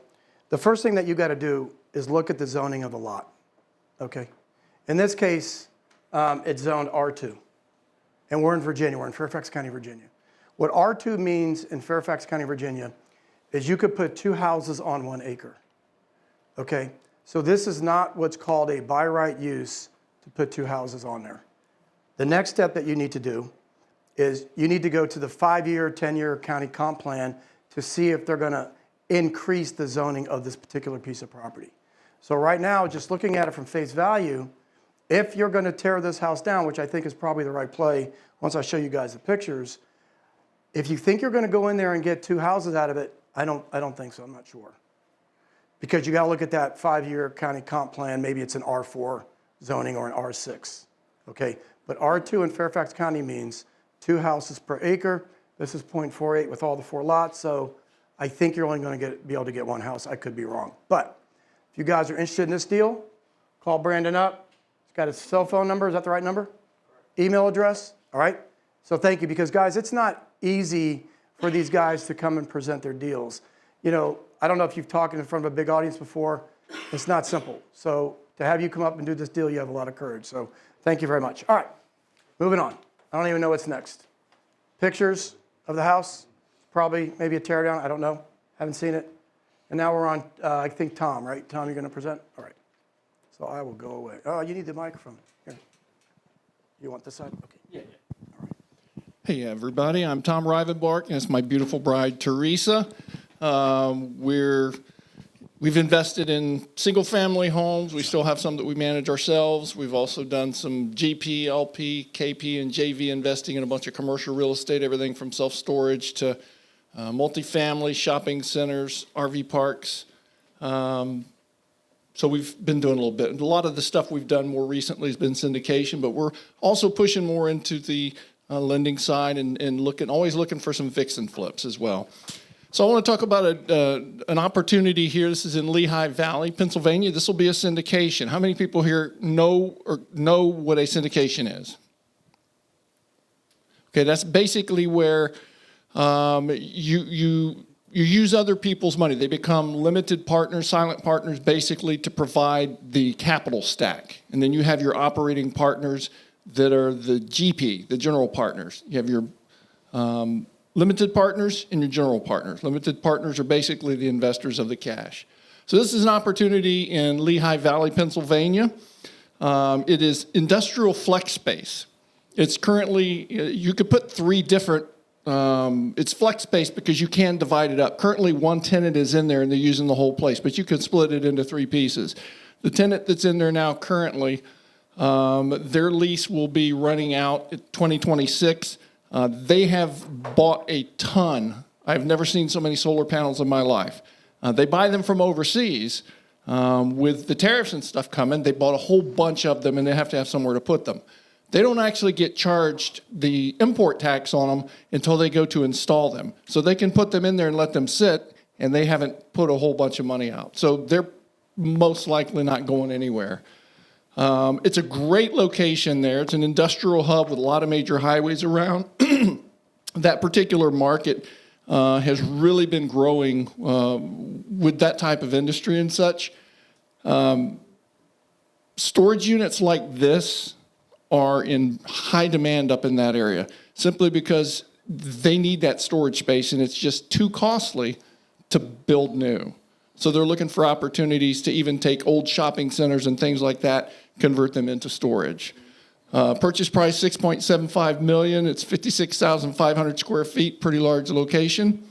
The first thing that you got to do is look at the zoning of the lot, okay? In this case, it's zoned R2, and we're in Virginia. We're in Fairfax County, Virginia. What R2 means in Fairfax County, Virginia, is you could put 2 houses on 1 acre. Okay? So this is not what's called a by right use to put 2 houses on there. The next step that you need to do is you need to go to the 5-year, 10-year county comp plan to see if they're going to increase the zoning of this particular piece of property. So right now, just looking at it from face value, if you're going to tear this house down, which I think is probably the right play once I show you guys the pictures, if you think you're going to go in there and get 2 houses out of it, I don't think so. I'm not sure. Because you got to look at that 5-year county comp plan. Maybe it's an R4 zoning or an R6. Okay? But R2 in Fairfax County means 2 houses per acre. This is 0.48 with all the 4 lots. So I think you're only going to be able to get 1 house. I could be wrong. But if you guys are interested in this deal, call Brandon up. He's got his cell phone number. Is that the right number? Email address. All right? So thank you. Because, guys, it's not easy for these guys to come and present their deals. You know, I don't know if you've talked in front of a big audience before. It's not simple. So to have you come up and do this deal, you have a lot of courage. So thank you very much. All right, moving on. I don't even know what's next. Pictures of the house, probably maybe a tear down. I don't know. Haven't seen it. And now we're on, I think, Tom, right? Tom, you're going to present? All right. So I will go away. Oh, you need the microphone. Here. You want this side? Okay. Yeah. Hey everybody, I'm Tom Rivenbark, and it's my beautiful bride Teresa. We've invested in single-family homes. We still have some that we manage ourselves. We've also done some GP, LP, KP, and JV investing in a bunch of commercial real estate, everything from self-storage to multifamily, shopping centers, RV parks. So we've been doing a little bit. And a lot of the stuff we've done more recently has been syndication, but we're also pushing more into the lending side and always looking for some fix and flips as well. So I want to talk about an opportunity here. This is in Lehigh Valley, Pennsylvania. This will be a syndication. How many people here know what a syndication is? Okay, that's basically where you use other people's money. They become limited partners, silent partners, basically to provide the capital stack. And then you have your operating partners that are the GP, the general partners. You have your limited partners and your general partners. Limited partners are basically the investors of the cash. So this is an opportunity in Lehigh Valley, Pennsylvania. It is industrial flex space. It's currently, you could put 3 different, it's flex space because you can divide it up. Currently 1 tenant is in there and they're using the whole place, but you could split it into 3 pieces. The tenant that's in there now currently, their lease will be running out in 2026. They have bought a ton. I've never seen so many solar panels in my life. They buy them from overseas. With the tariffs and stuff coming, they bought a whole bunch of them and they have to have somewhere to put them. They don't actually get charged the import tax on them until they go to install them. So they can put them in there and let them sit, and they haven't put a whole bunch of money out. So they're most likely not going anywhere. It's a great location there. It's an industrial hub with a lot of major highways around. That particular market has really been growing with that type of industry and such. Storage units like this are in high demand up in that area, simply because they need that storage space and it's just too costly to build new. So they're looking for opportunities to even take old shopping centers and things like that, convert them into storage. Purchase price $6.75 million. It's 56,500 square feet, pretty large location.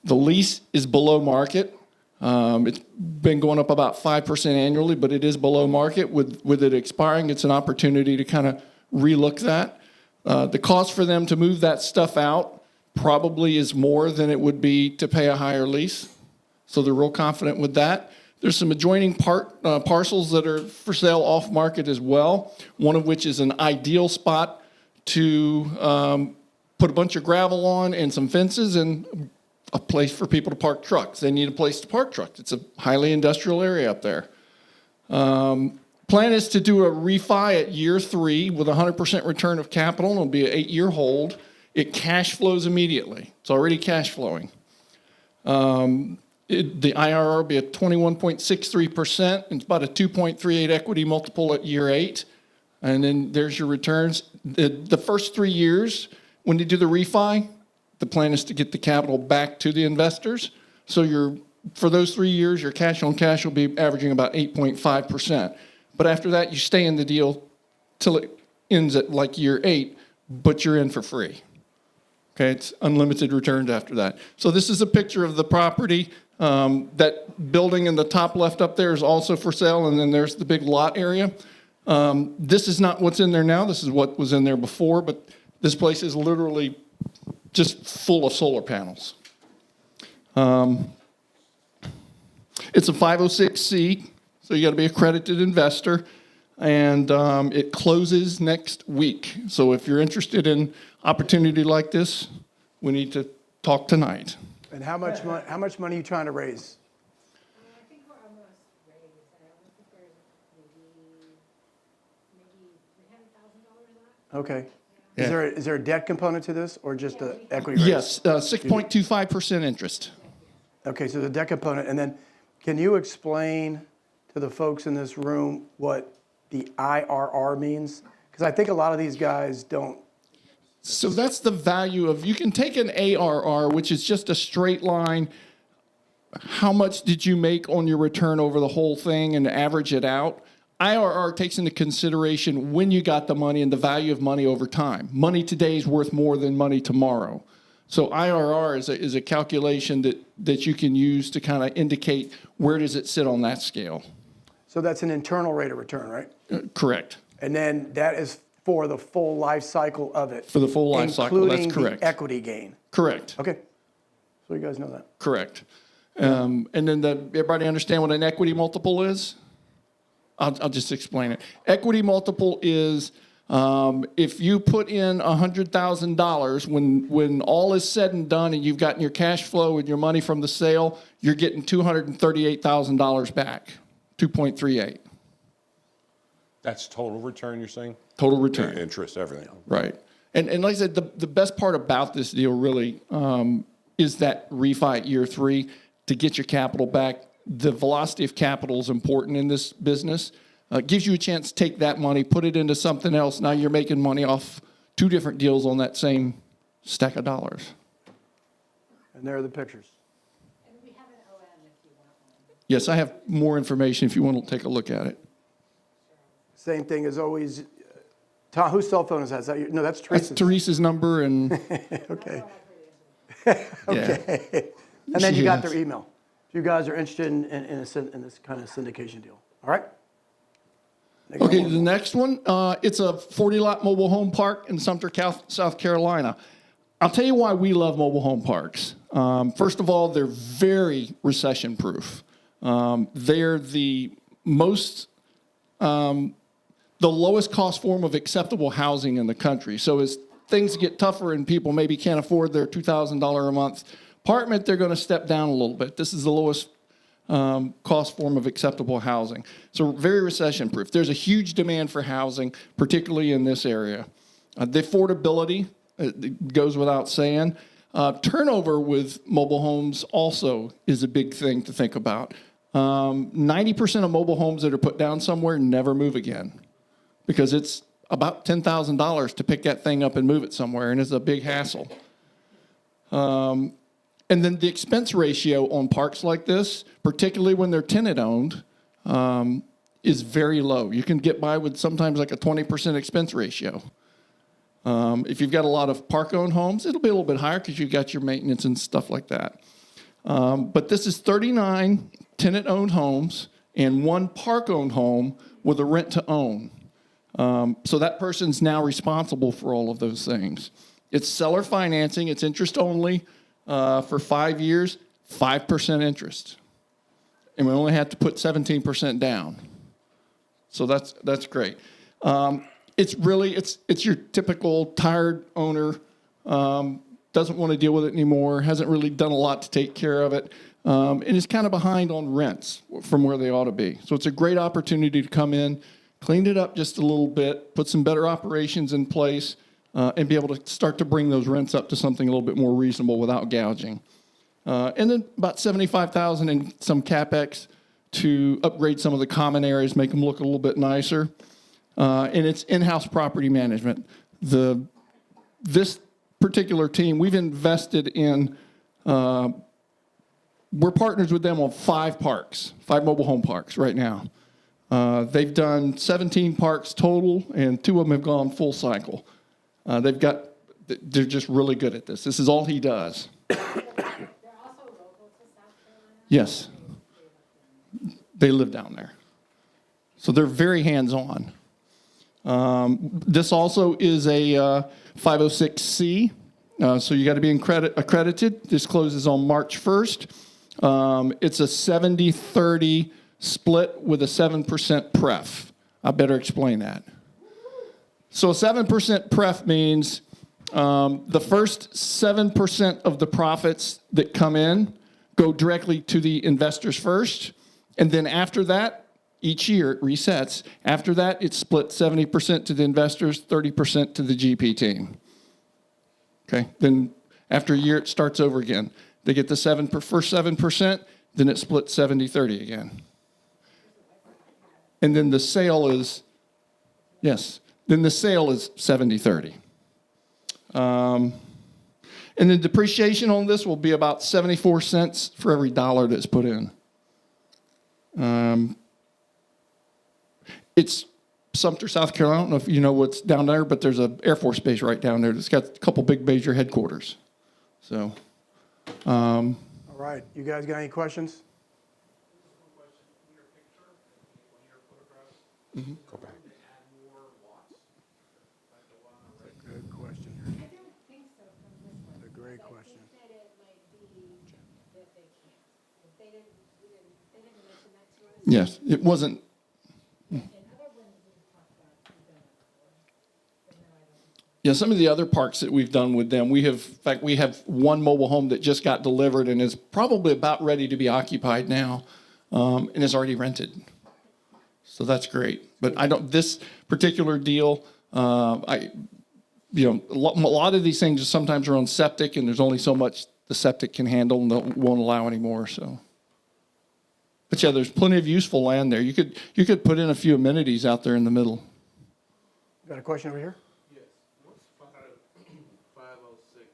The lease is below market. It's been going up about 5% annually, but it is below market. With it expiring, it's an opportunity to kind of relook that. The cost for them to move that stuff out probably is more than it would be to pay a higher lease. So they're real confident with that. There's some adjoining parcels that are for sale off market as well, one of which is an ideal spot to put a bunch of gravel on and some fences and a place for people to park trucks. They need a place to park trucks. It's a highly industrial area up there. Plan is to do a refi at year 3 with 100% return of capital. It'll be an 8-year hold. It cash flows immediately. It's already cash flowing. The IRR will be at 21.63%. It's about a 2.38 equity multiple at year 8. And then there's your returns. The first 3 years, when you do the refi, the plan is to get the capital back to the investors. So for those 3 years, your cash on cash will be averaging about 8.5%. But after that, you stay in the deal till it ends at like year 8, but you're in for free. Okay, it's unlimited returns after that. So this is a picture of the property. That building in the top left up there is also for sale, and then there's the big lot area. This is not what's in there now. This is what was in there before, but this place is literally just full of solar panels. It's a 506C, so you got to be an accredited investor, and it closes next week. So if you're interested in opportunity like this, we need to talk tonight. And how much money are you trying to raise? I think we're almost ready to say, I don't think there's maybe $300,000 left. Okay. Yeah. Is there a debt component to this or just an equity raise? Yes, 6.25% interest. Okay, so the debt component, and then can you explain to the folks in this room what the IRR means? Because I think a lot of these guys don't. So that's the value of, you can take an ARR, which is just a straight line. How much did you make on your return over the whole thing and average it out? IRR takes into consideration when you got the money and the value of money over time. Money today is worth more than money tomorrow. So IRR is a calculation that you can use to kind of indicate where does it sit on that scale. So that's an internal rate of return, right? Correct. And then that is for the full life cycle of it. For the full life cycle, that's including correct. the equity gain. Correct. Okay. So you guys know that. Correct. And then everybody understand what an equity multiple is? I'll just explain it. Equity multiple is if you put in $100,000, when all is said and done and you've gotten your cash flow and your money from the sale, you're getting $238,000 back, 2.38. That's total return, you're saying? Total return. Interest, everything. Right. And like I said, the best part about this deal really is that refi at year 3 to get your capital back. The velocity of capital is important in this business. Gives you a chance to take that money, put it into something else. Now you're making money off 2 different deals on that same stack of dollars. And there are the pictures. And we have an OM if you want one. Yes, I have more information if you want to take a look at it. Same thing as always. Tom, whose cell phone is that? Is that your, no, that's That's Teresa's. Teresa's number and Okay. yeah. Okay. And then you got Yes. their email. If you guys are interested in this kind of syndication deal. All right? Okay, the next one, it's a 40-lot mobile home park in Sumter, South Carolina. I'll tell you why we love mobile home parks. First of all, they're very recession-proof. They're the lowest cost form of acceptable housing in the country. So as things get tougher and people maybe can't afford their $2,000 a month apartment, they're going to step down a little bit. This is the lowest cost form of acceptable housing. So very recession-proof. There's a huge demand for housing, particularly in this area. The affordability goes without saying. Turnover with mobile homes also is a big thing to think about. 90% of mobile homes that are put down somewhere never move again because it's about $10,000 to pick that thing up and move it somewhere, and it's a big hassle. And then the expense ratio on parks like this, particularly when they're tenant-owned, is very low. You can get by with sometimes like a 20% expense ratio. If you've got a lot of park-owned homes, it'll be a little bit higher because you've got your maintenance and stuff like that. But this is 39 tenant-owned homes and 1 park-owned home with a rent-to-own. So that person's now responsible for all of those things. It's seller financing. It's interest only for 5 years, 5% interest. And we only have to put 17% down. So that's great. It's really, it's your typical tired owner, doesn't want to deal with it anymore, hasn't really done a lot to take care of it, and is kind of behind on rents from where they ought to be. So it's a great opportunity to come in, clean it up just a little bit, put some better operations in place, and be able to start to bring those rents up to something a little bit more reasonable without gouging. And then about $75,000 in some CapEx to upgrade some of the common areas, make them look a little bit nicer. And it's in-house property management. This particular team, we've invested in we're partners with them on 5 parks, 5 mobile home parks right now. They've done 17 parks total, and 2 of them have gone full cycle. They're just really good at this. This is all he does. They're also local to South Carolina? Yes. They live down there. So they're very hands-on. This also is a 506C, so you got to be accredited. This closes on March 1st. It's a 70-30 split with a 7% pref. I better explain that. So a 7% pref means the first 7% of the profits that come in go directly to the investors first, and then after that, each year it resets. After that, it's split 70% to the investors, 30% to the GP team. Okay, then after a year, it starts over again. They get the first 7%, then it splits 70-30 again. And then the sale is, then the sale is 70-30. And the depreciation on this will be about 74 cents for every dollar that's put in. It's Sumter, South Carolina. I don't know if you know what's down there, but there's an Air Force base right down there that's got a couple big major headquarters. So, All right, you guys got any questions? Go back. Good question. I don't think so from this one. A great because question. I think that it might be that they can't. If they didn't mention that to us. yes, it wasn't. And other ones we've talked about, we've done that before. But no, I don't. Yeah, some of the other parks that we've done with them, we have one mobile home that just got delivered and is probably about ready to be occupied now, and is already rented. So that's great. But this particular deal, a lot of these things sometimes are on septic, and there's only so much the septic can handle, and they won't allow anymore. So, but yeah, there's plenty of useful land there. You could put in a few amenities out there in the middle. Got a question over here? Yes, what's 506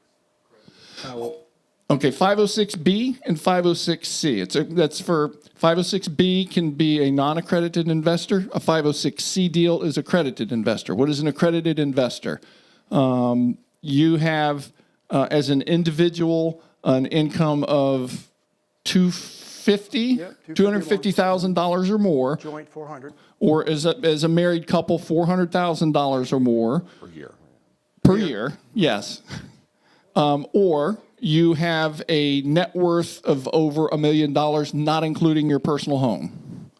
credit? Okay, 506B and 506C. That's for 506B can be a non-accredited investor. A 506C deal is accredited investor. What is an accredited investor? You have, as an individual, an income of $250,000 or more, Joint 400. or as a married couple, $400,000 or more Per year. per year. Yes. Or you have a net worth of over $1 million, not including your personal home.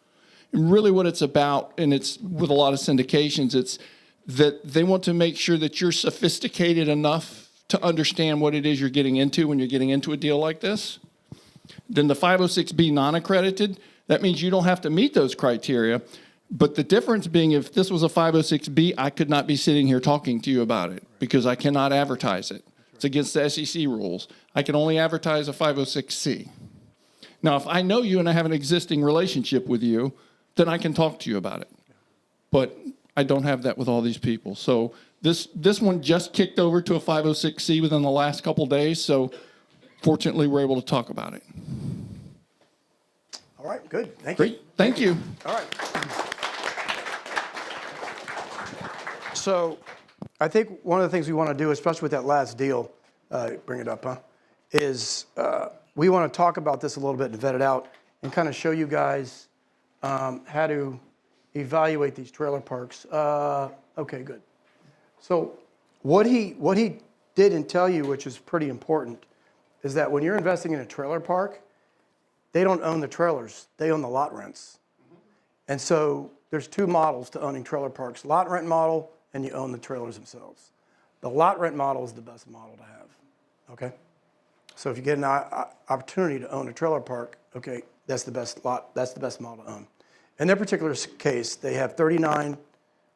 And really what it's about, and it's with a lot of syndications, it's that they want to make sure that you're sophisticated enough to understand what it is you're getting into when you're getting into a deal like this. Then the 506B non-accredited, that means you don't have to meet those criteria. But the difference being, if this was a 506B, I could not be sitting here talking to you about it because I cannot advertise it. It's against the SEC rules. I can only advertise a 506C. Now, if I know you and I have an existing relationship with you, then I can talk to you about it. But I don't have that with all these people. So this one just kicked over to a 506C within the last couple days. So fortunately, we're able to talk about it. All right, good. Thank you. Great. Thank you. All right. So I think one of the things we want to do, especially with that last deal, bring it up, huh, is we want to talk about this a little bit and vet it out and kind of show you guys how to evaluate these trailer parks. Okay, good. So what he didn't tell you, which is pretty important, is that when you're investing in a trailer park, they don't own the trailers, they own the lot rents. And so there's 2 models to owning trailer parks, lot rent model, and you own the trailers themselves. The lot rent model is the best model to have, okay? So if you get an opportunity to own a trailer park, okay, that's the best model to own. In their particular case, they have 39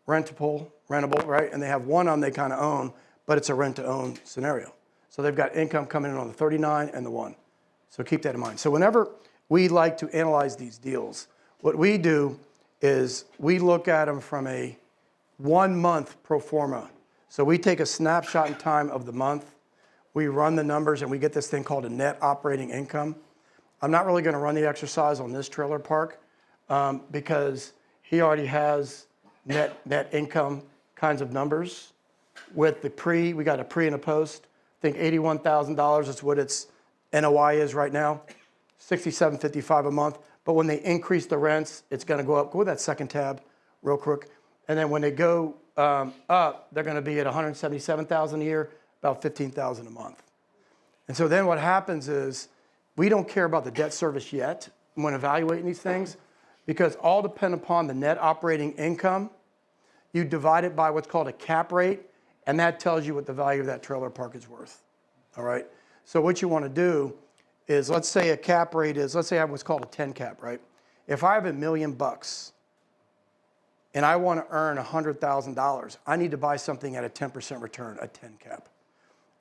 rentable, right? And they have 1 of them they kind of own, but it's a rent-to-own scenario. So they've got income coming in on the 39 and the 1. So keep that in mind. So whenever we like to analyze these deals, what we do is we look at them from a 1-month pro forma. So we take a snapshot in time of the month, we run the numbers, and we get this thing called a net operating income. I'm not really going to run the exercise on this trailer park because he already has net income kinds of numbers. With the we got a pre and a post. I think $81,000 is what its NOI is right now, $67.55 a month. But when they increase the rents, it's going to go up. Go with that second tab real quick. And then when they go up, they're going to be at $177,000 a year, about $15,000 a month. And so then what happens is we don't care about the debt service yet when evaluating these things because all depend upon the net operating income. You divide it by what's called a cap rate, and that tells you what the value of that trailer park is worth. All right? So what you want to do is, let's say a cap rate is, let's say I have what's called a 10 cap, right? If I have $1 million and I want to earn $100,000, I need to buy something at a 10% return, a 10 cap,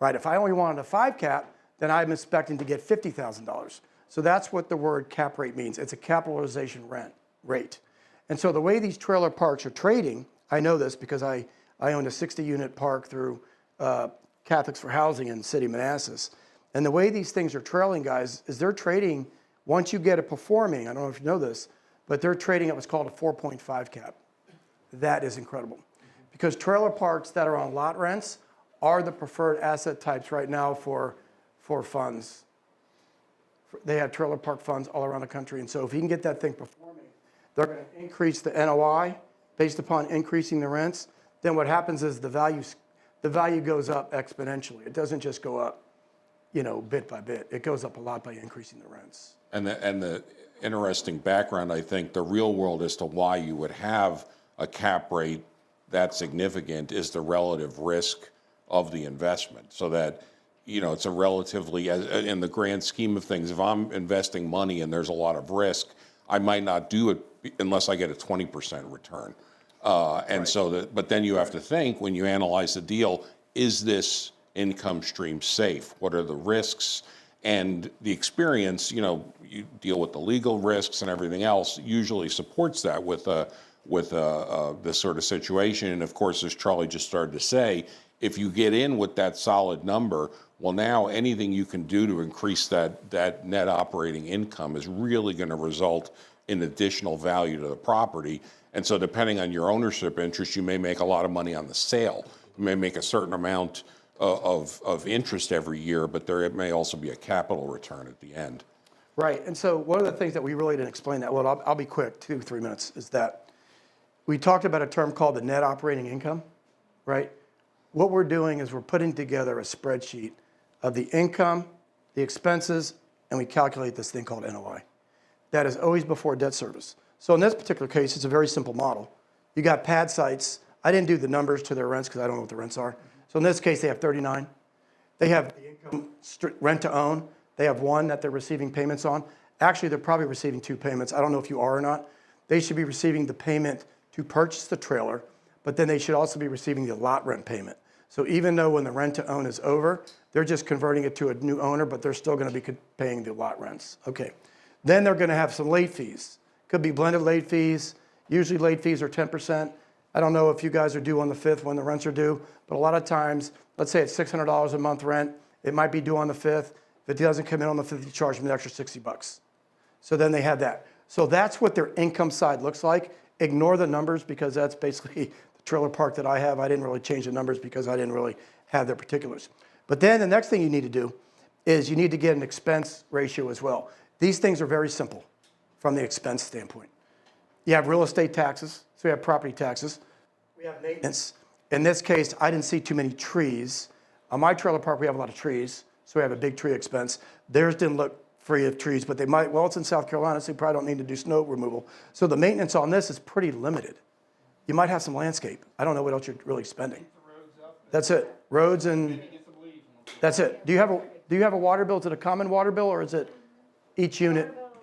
right? If I only wanted a 5 cap, then I'm expecting to get $50,000. So that's what the word cap rate means. It's a capitalization rate. And so the way these trailer parks are trading, I know this because I owned a 60-unit park through Catholics for Housing in the city of Manassas. And the way these things are trailing, guys, is they're trading, once you get it performing, I don't know if you know this, but they're trading at what's called a 4.5 cap. That is incredible. Because trailer parks that are on lot rents are the preferred asset types right now for funds. They have trailer park funds all around the country. And so if you can get that thing performing, they're going to increase the NOI based upon increasing the rents. Then what happens is the value goes up exponentially. It doesn't just go up, bit by bit. It goes up a lot by increasing the rents. And the interesting background, I think, the real world as to why you would have a cap rate that significant is the relative risk of the investment. So that, it's a relatively, in the grand scheme of things, if I'm investing money and there's a lot of risk, I might not do it unless I get a 20% return. But then you have to think, when you analyze the deal, is this income stream safe? What are the risks? And the experience, you deal with the legal risks and everything else, usually supports that with this sort of situation. And of course, as Charlie just started to say, if you get in with that solid number, well, now anything you can do to increase that net operating income is really going to result in additional value to the property. And so depending on your ownership interest, you may make a lot of money on the sale. You may make a certain amount of interest every year, but there may also be a capital return at the end. Right. And so one of the things that we really didn't explain that well, I'll be quick, 2-3 minutes, is that we talked about a term called the net operating income, right? What we're doing is we're putting together a spreadsheet of the income, the expenses, and we calculate this thing called NOI. That is always before debt service. So in this particular case, it's a very simple model. You got pad sites. I didn't do the numbers to their rents because I don't know what the rents are. So in this case, they have 39. They have the income rent to own. They have one that they're receiving payments on. Actually, they're probably receiving 2 payments. I don't know if you are or not. They should be receiving the payment to purchase the trailer, but then they should also be receiving the lot rent payment. So even though when the rent to own is over, they're just converting it to a new owner, but they're still going to be paying the lot rents. Okay. Then they're going to have some late fees. Could be blended late fees. Usually late fees are 10%. I don't know if you guys are due on the 5th when the rents are due, but a lot of times, let's say it's $600 a month rent. It might be due on the 5th. If it doesn't come in on the 5th, you charge them the extra $60. So then they have that. So that's what their income side looks like. Ignore the numbers because that's basically the trailer park that I have. I didn't really change the numbers because I didn't really have their particulars. But then the next thing you need to do is you need to get an expense ratio as well. These things are very simple from the expense standpoint. You have real estate taxes, so we have property taxes. We have maintenance. In this case, I didn't see too many trees. On my trailer park, we have a lot of trees, so we have a big tree expense. Theirs didn't look free of trees, but they might, well, it's in South Carolina, so you probably don't need to do snow removal. So the maintenance on this is pretty limited. You might have some landscape. I don't know what else you're really spending. That's it. Roads and that's it. Do you have a water bill? Is it a common water bill or is it each unit? Water bill, it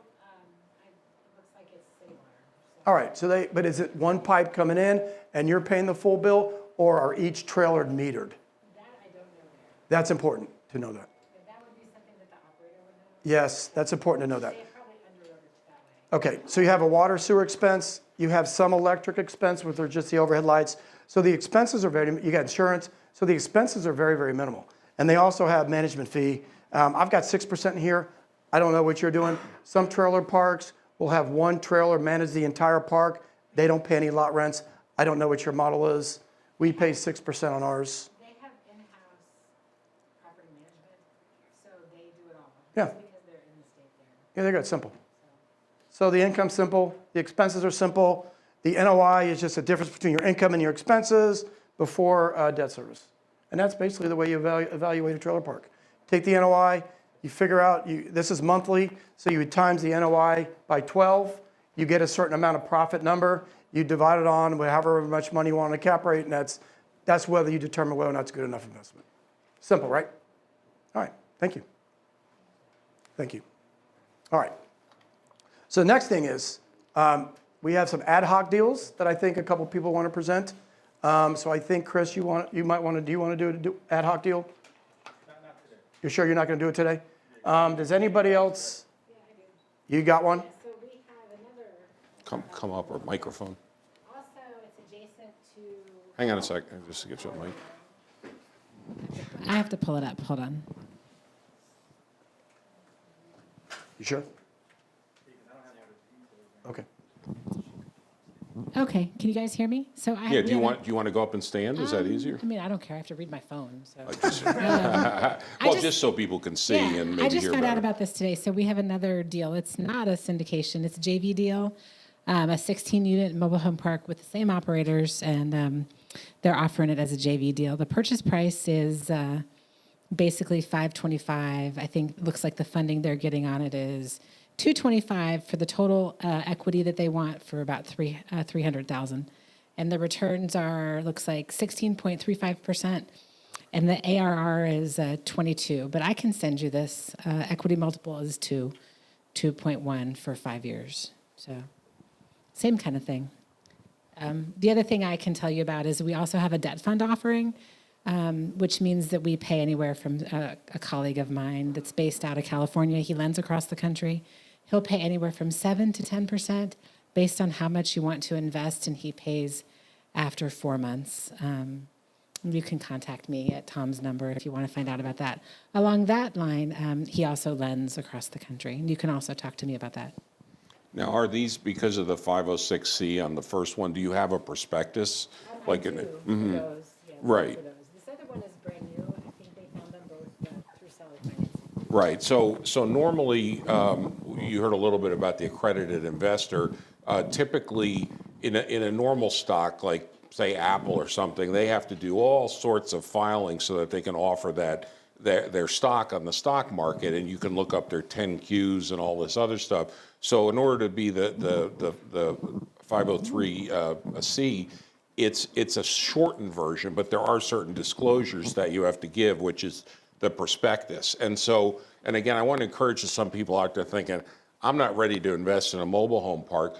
looks like it's city water. All right, but is it one pipe coming in and you're paying the full bill, or are each trailer metered? That I don't know there. That's important to know that. But that would be something that the operator would know. Yes, that's important to know that. They probably underwrote it that way. Okay, so you have a water sewer expense, you have some electric expense, which are just the overhead lights. So the expenses are you got insurance, so the expenses are very, very minimal. And they also have management fee. I've got 6% in here. I don't know what you're doing. Some trailer parks will have one trailer manage the entire park. They don't pay any lot rents. I don't know what your model is. We pay 6% on ours. They have in-house property management, so they do it all. Yeah. Just because they're in the state there. Yeah, they're good, simple. So the income's simple, the expenses are simple. The NOI is just a difference between your income and your expenses before debt service. And that's basically the way you evaluate a trailer park. Take the NOI, you figure out, this is monthly, so you would times the NOI by 12. You get a certain amount of profit number. You divide it on with however much money you want on a cap rate, and that's whether you determine whether or not it's a good enough investment. Simple, right? All right, thank you. Thank you. All right. So the next thing is, we have some ad hoc deals that I think a couple people want to present. So I think, Chris, do you want to do an ad hoc deal? Not today. You're sure you're not going to do it today? Does anybody else? Yeah, I do. You got one? So we have another, Come up, or microphone. also, it's adjacent to. Hang on a sec, just to get you a mic. I have to pull it up, hold on. You sure? Okay. Okay, can you guys hear me? So I Yeah, do you want to go up and stand? Is that easier? I mean, I don't care, I have to read my phone, so. Well, just so people can see and maybe I just hear found out better. about this today. So we have another deal. It's not a syndication. It's a JV deal, a 16-unit mobile home park with the same operators, and they're offering it as a JV deal. The purchase price is basically $525. I think it looks like the funding they're getting on it is $225 for the total equity that they want for about $300,000, and the returns looks like 16.35%. And the ARR is 22, but I can send you this. Equity multiple is 2.1 for 5 years. So same kind of thing. The other thing I can tell you about is we also have a debt fund offering, which means that we pay anywhere from a colleague of mine that's based out of California. He lends across the country. He'll pay anywhere from 7 to 10% based on how much you want to invest, and he pays after 4 months. You can contact me at Tom's number if you want to find out about that. Along that line, he also lends across the country, and you can also talk to me about that. Now, are these because of the 506C on the first one? Do you have a prospectus? Like in it? For those, yes, Right. for those. This other one is brand new. I think they found them both through seller financing. Right. So normally, you heard a little bit about the accredited investor. Typically, in a normal stock, like say Apple or something, they have to do all sorts of filings so that they can offer their stock on the stock market, and you can look up their 10Qs and all this other stuff. So in order to be the 503C, it's a shortened version, but there are certain disclosures that you have to give, which is the prospectus. And again, I want to encourage some people out there thinking, I'm not ready to invest in a mobile home park.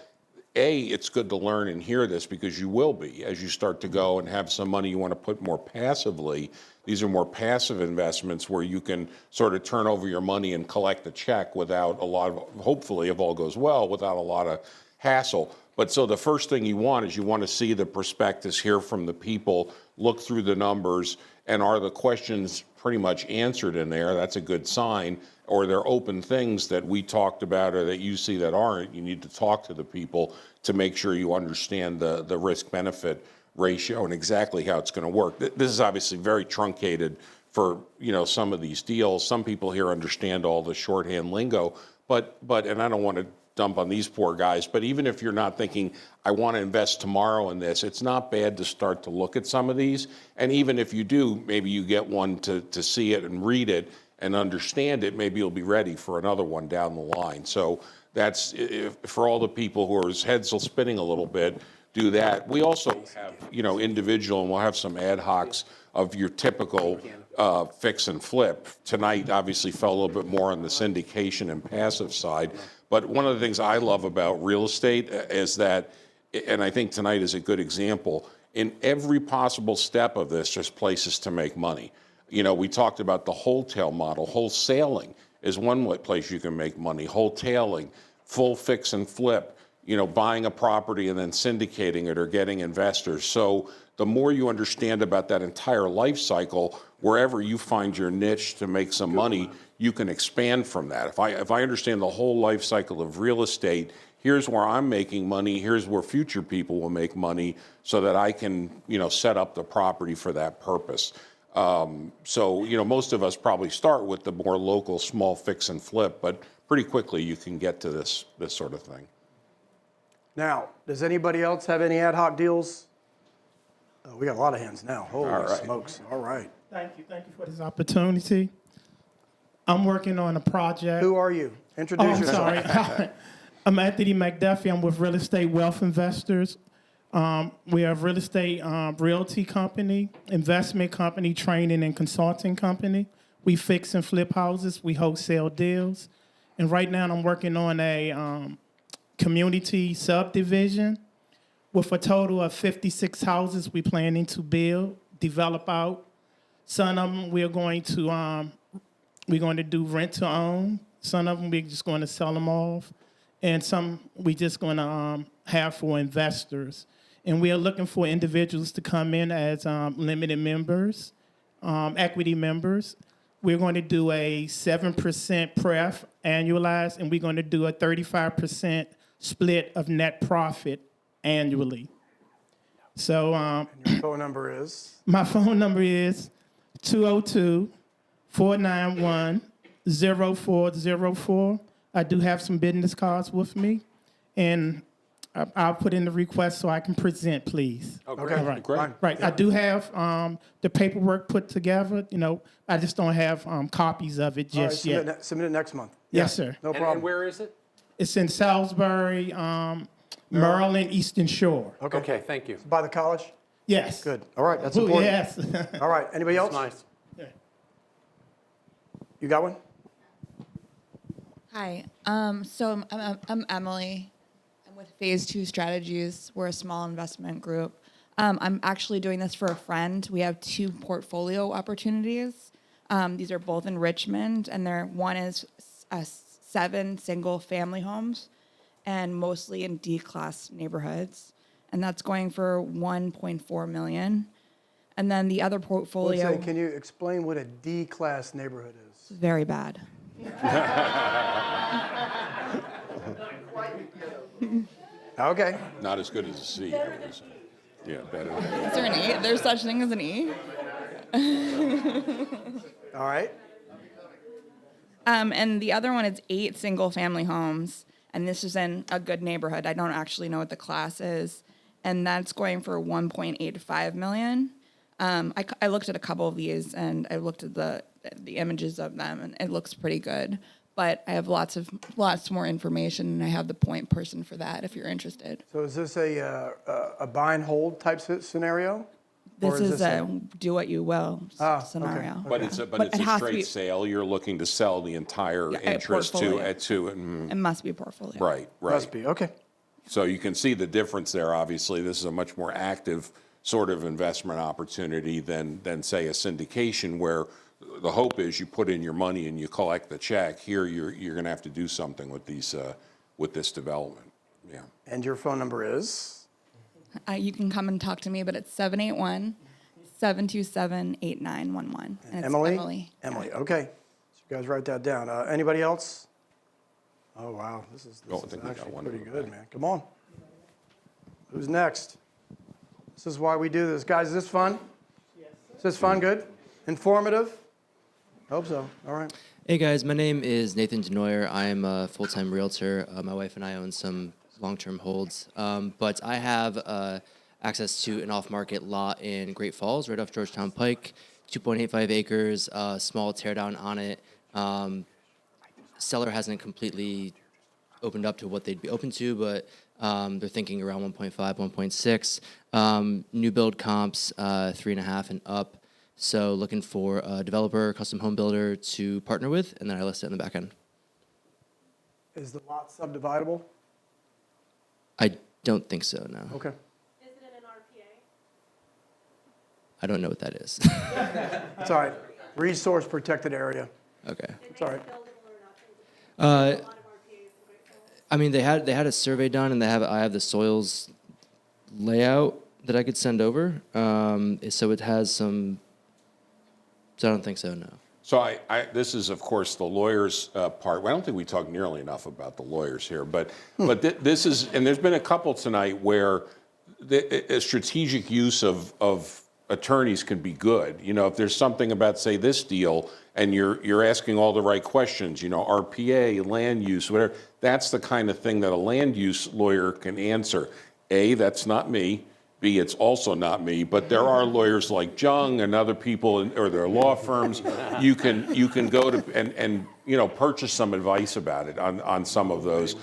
It's good to learn and hear this, because you will be as you start to go and have some money you want to put more passively. These are more passive investments where you can sort of turn over your money and collect the check without a lot of, hopefully, if all goes well, without a lot of hassle. But so the first thing you want is you want to see the prospectus, hear from the people, look through the numbers, and are the questions pretty much answered in there? That's a good sign. Or there are open things that we talked about or that you see that aren't. You need to talk to the people to make sure you understand the risk-benefit ratio and exactly how it's going to work. This is obviously very truncated for some of these deals. Some people here understand all the shorthand lingo, but and I don't want to dump on these poor guys, but even if you're not thinking, I want to invest tomorrow in this, it's not bad to start to look at some of these. And even if you do, maybe you get one to see it and read it and understand it, maybe you'll be ready for another one down the line. So that's, for all the people whose heads are spinning a little bit, do that. We also have, individual, and we'll have some ad hocs of your typical fix and flip. Tonight obviously fell a little bit more on the syndication and passive side. But one of the things I love about real estate is that, and I think tonight is a good example, in every possible step of this, there's places to make money. We talked about the wholesale model. Wholesaling is one place you can make money. Wholetailing, full fix and flip, buying a property and then syndicating it or getting investors. So the more you understand about that entire life cycle, wherever you find your niche to make some money, you can expand from that. If I understand the whole life cycle of real estate, here's where I'm making money, here's where future people will make money, so that I can, set up the property for that purpose. So, most of us probably start with the more local, small fix and flip, but pretty quickly you can get to this sort of thing. Now, does anybody else have any ad hoc deals? Oh, we got a lot of hands now. Holy All right. smokes. All right. Thank you for this opportunity. I'm working on a project. Who are you? Introduce I'm yourself. sorry. I'm Anthony McDuffie. I'm with Real Estate Wealth Investors. We are a real estate realty company, investment company, training and consulting company. We fix and flip houses. We wholesale deals. And right now I'm working on a community subdivision with a total of 56 houses we planning to build, develop out. Some of them we're going to do rent to own. Some of them we're just going to sell them off. And some we just going to have for investors. And we are looking for individuals to come in as limited members, equity members. We're going to do a 7% pref annualized, and we're going to do a 35% split of net profit annually. So Your phone number is? my phone number is 202-491-0404. I do have some business cards with me, and I'll put in the request so I can present, please. Oh, great. Okay, Great. fine. Right. I do have the paperwork put together. I just don't have copies of it All right, just yet. submit it next month. Yes, sir. No And problem. where is it? It's in Salisbury, Maryland, Eastern Shore. Okay, thank you. By the college? Yes. Good. All right, that's Ooh, important. yes. All right, anybody else? Nice. You got one? Hi. So I'm Emily. I'm with Phase 2 Strategies. We're a small investment group. I'm actually doing this for a friend. We have 2 portfolio opportunities. These are both in Richmond, and one is 7 single-family homes, and mostly in D-class neighborhoods, and that's going for $1.4 million. And then the other portfolio Can you explain what a D-class neighborhood is? is very bad. Okay. Not as good as a C, I would say. Yeah, better than Is there an E? There's such thing as an E? All right. And the other one is 8 single-family homes, and this is in a good neighborhood. I don't actually know what the class is, and that's going for $1.85 million. I looked at a couple of these, and I looked at the images of them, and it looks pretty good. But I have lots more information, and I have the point person for that if you're interested. So is this a buy and hold type scenario? Or This is this a do what you will okay. scenario. But it's a it has to straight be- sale. You're looking to sell the entire Yeah, a interest portfolio. to It must be a portfolio. right. Must be, okay. So you can see the difference there. Obviously, this is a much more active sort of investment opportunity than say a syndication, where the hope is you put in your money and you collect the check. Here, you're going to have to do something with with this development. Yeah. And your phone number is? You can come and talk to me, but it's 781-727-8911. And it's Emily? Emily. Emily, okay. So you guys write that down. Anybody else? Oh, wow, this is I think we got actually one pretty in the good, back. man. Come on. Who's next? This is why we do this. Guys, is this fun? Is this fun, good? Informative? Hope so. All right. Hey guys, my name is Nathan Denoyer. I am a full-time realtor. My wife and I own some long-term holds, but I have access to an off-market lot in Great Falls, right off Georgetown Pike, 2.85 acres, small teardown on it. Seller hasn't completely opened up to what they'd be open to, but they're thinking around 1.5, 1.6. New build comps, 3.5 and up. So looking for a developer, custom home builder to partner with, and then I list it in the back end. Is the lot subdividable? I don't think so, no. Okay. Is it in an RPA? I don't know what that is. It's all right. Resource protected area. Okay. It's all right. Buildable or not buildable? Uh, A lot of RPAs in Great Falls. I mean, they had a survey done, and I have the soils layout that I could send over. So it has some. So I don't think so. No. So this is, of course, the lawyer's part. I don't think we talk nearly enough about the lawyers here, but this is, and there's been a couple tonight where a strategic use of attorneys can be good. You know, if there's something about, say, this deal, and you're asking all the right questions, you know, RPA, land use, whatever, that's the kind of thing that a land use lawyer can answer. A, that's not me. B, it's also not me, but there are lawyers like Jung and other people, or their law firms. You can go to and you know, purchase some advice about it on some of those.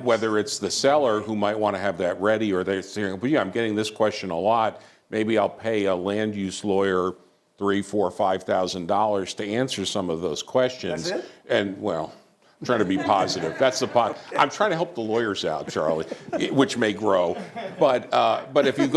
Whether it's the seller who might want to have that ready, or they're saying, "But yeah, I'm getting this question a lot. Maybe I'll pay a land use lawyer $3,000, $4,000, $5,000 to answer some of those questions." That's it? And well, I'm trying to be positive. That's the pot. I'm trying to help the lawyers out, Charlie, which may grow. But if you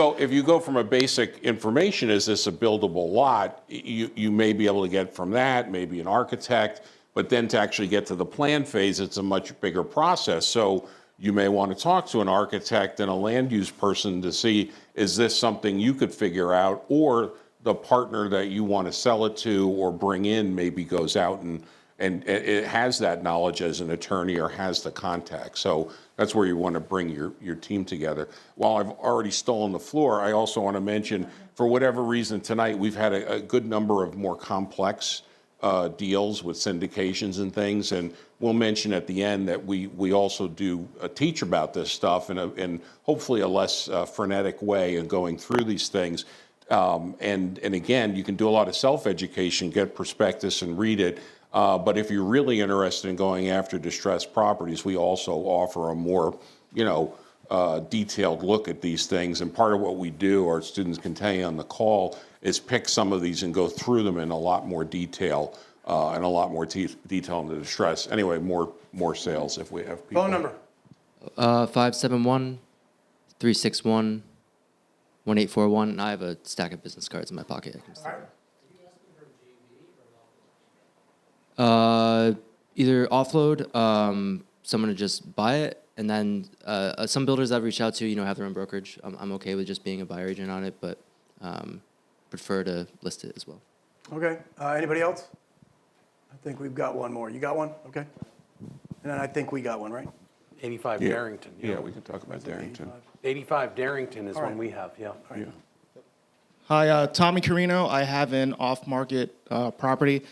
go from a basic information, is this a buildable lot? You may be able to get from that, maybe an architect. But then to actually get to the plan phase, it's a much bigger process. So you may want to talk to an architect and a land use person to see, is this something you could figure out, or the partner that you want to sell it to or bring in maybe goes out and it has that knowledge as an attorney or has the contact. So that's where you want to bring your team together. While I've already stolen the floor, I also want to mention, for whatever reason tonight, we've had a good number of more complex deals with syndications and things. And we'll mention at the end that we also do teach about this stuff in hopefully a less frenetic way in going through these things. And again, you can do a lot of self-education, get prospectus and read it. But if you're really interested in going after distressed properties, we also offer a more, detailed look at these things. And part of what we do, our students can tell you on the call, is pick some of these and go through them in a lot more detail and a lot more detail in the distress. Anyway, more sales if we have people. Phone number. 571-361-1841. And I have a stack of business cards in my pocket. I can All right. Either offload, someone to just buy it, and then some builders I've reached out to, have their own brokerage. I'm okay with just being a buyer agent on it, but prefer to list it as well. Okay. Anybody else? I think we've got one more. You got one? Okay. And then I think we got one, right? 85 Darrington. Yeah, we can talk about Darrington. 85 Darrington is All right. one we have, yeah. Yeah. Hi, Tommy Carino. I have an off-market property.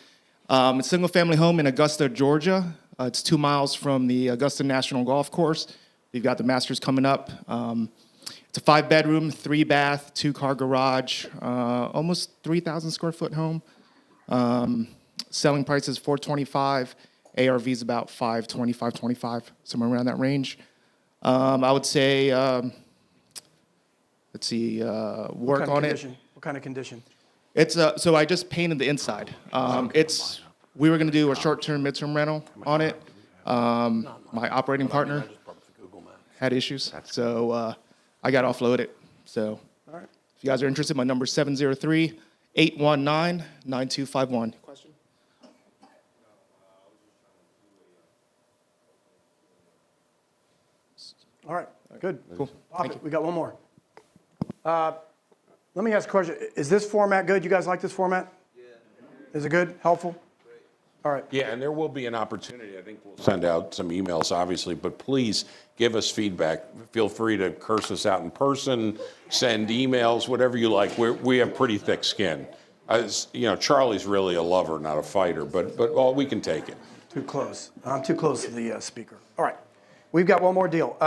It's a single-family home in Augusta, Georgia. It's 2 miles from the Augusta National Golf Course. We've got the Masters coming up. It's a 5-bedroom, 3-bath, 2-car garage, almost 3,000 square foot home. Selling price is $425. ARV is about $520, $525, somewhere around that range. I would say, work on it. What kind of condition? It's so I just painted the inside. We were going to do a short-term, mid-term rental on it. My operating partner had issues, so I got offloaded. So All right. if you guys are interested, my number is 703-819-9251. Question? All right. Good. Cool. Pop it. We got one more. Let me ask a question. Is this format good? You guys like this format? Yeah. Is it good? Helpful? All right. Yeah, and there will be an opportunity. I think we'll send out some emails, obviously, but please give us feedback. Feel free to curse us out in person, send emails, whatever you like. We have pretty thick skin. Charlie's really a lover, not a fighter, but we can take it. Too close. I'm too close to the speaker. All right. We've got one more deal.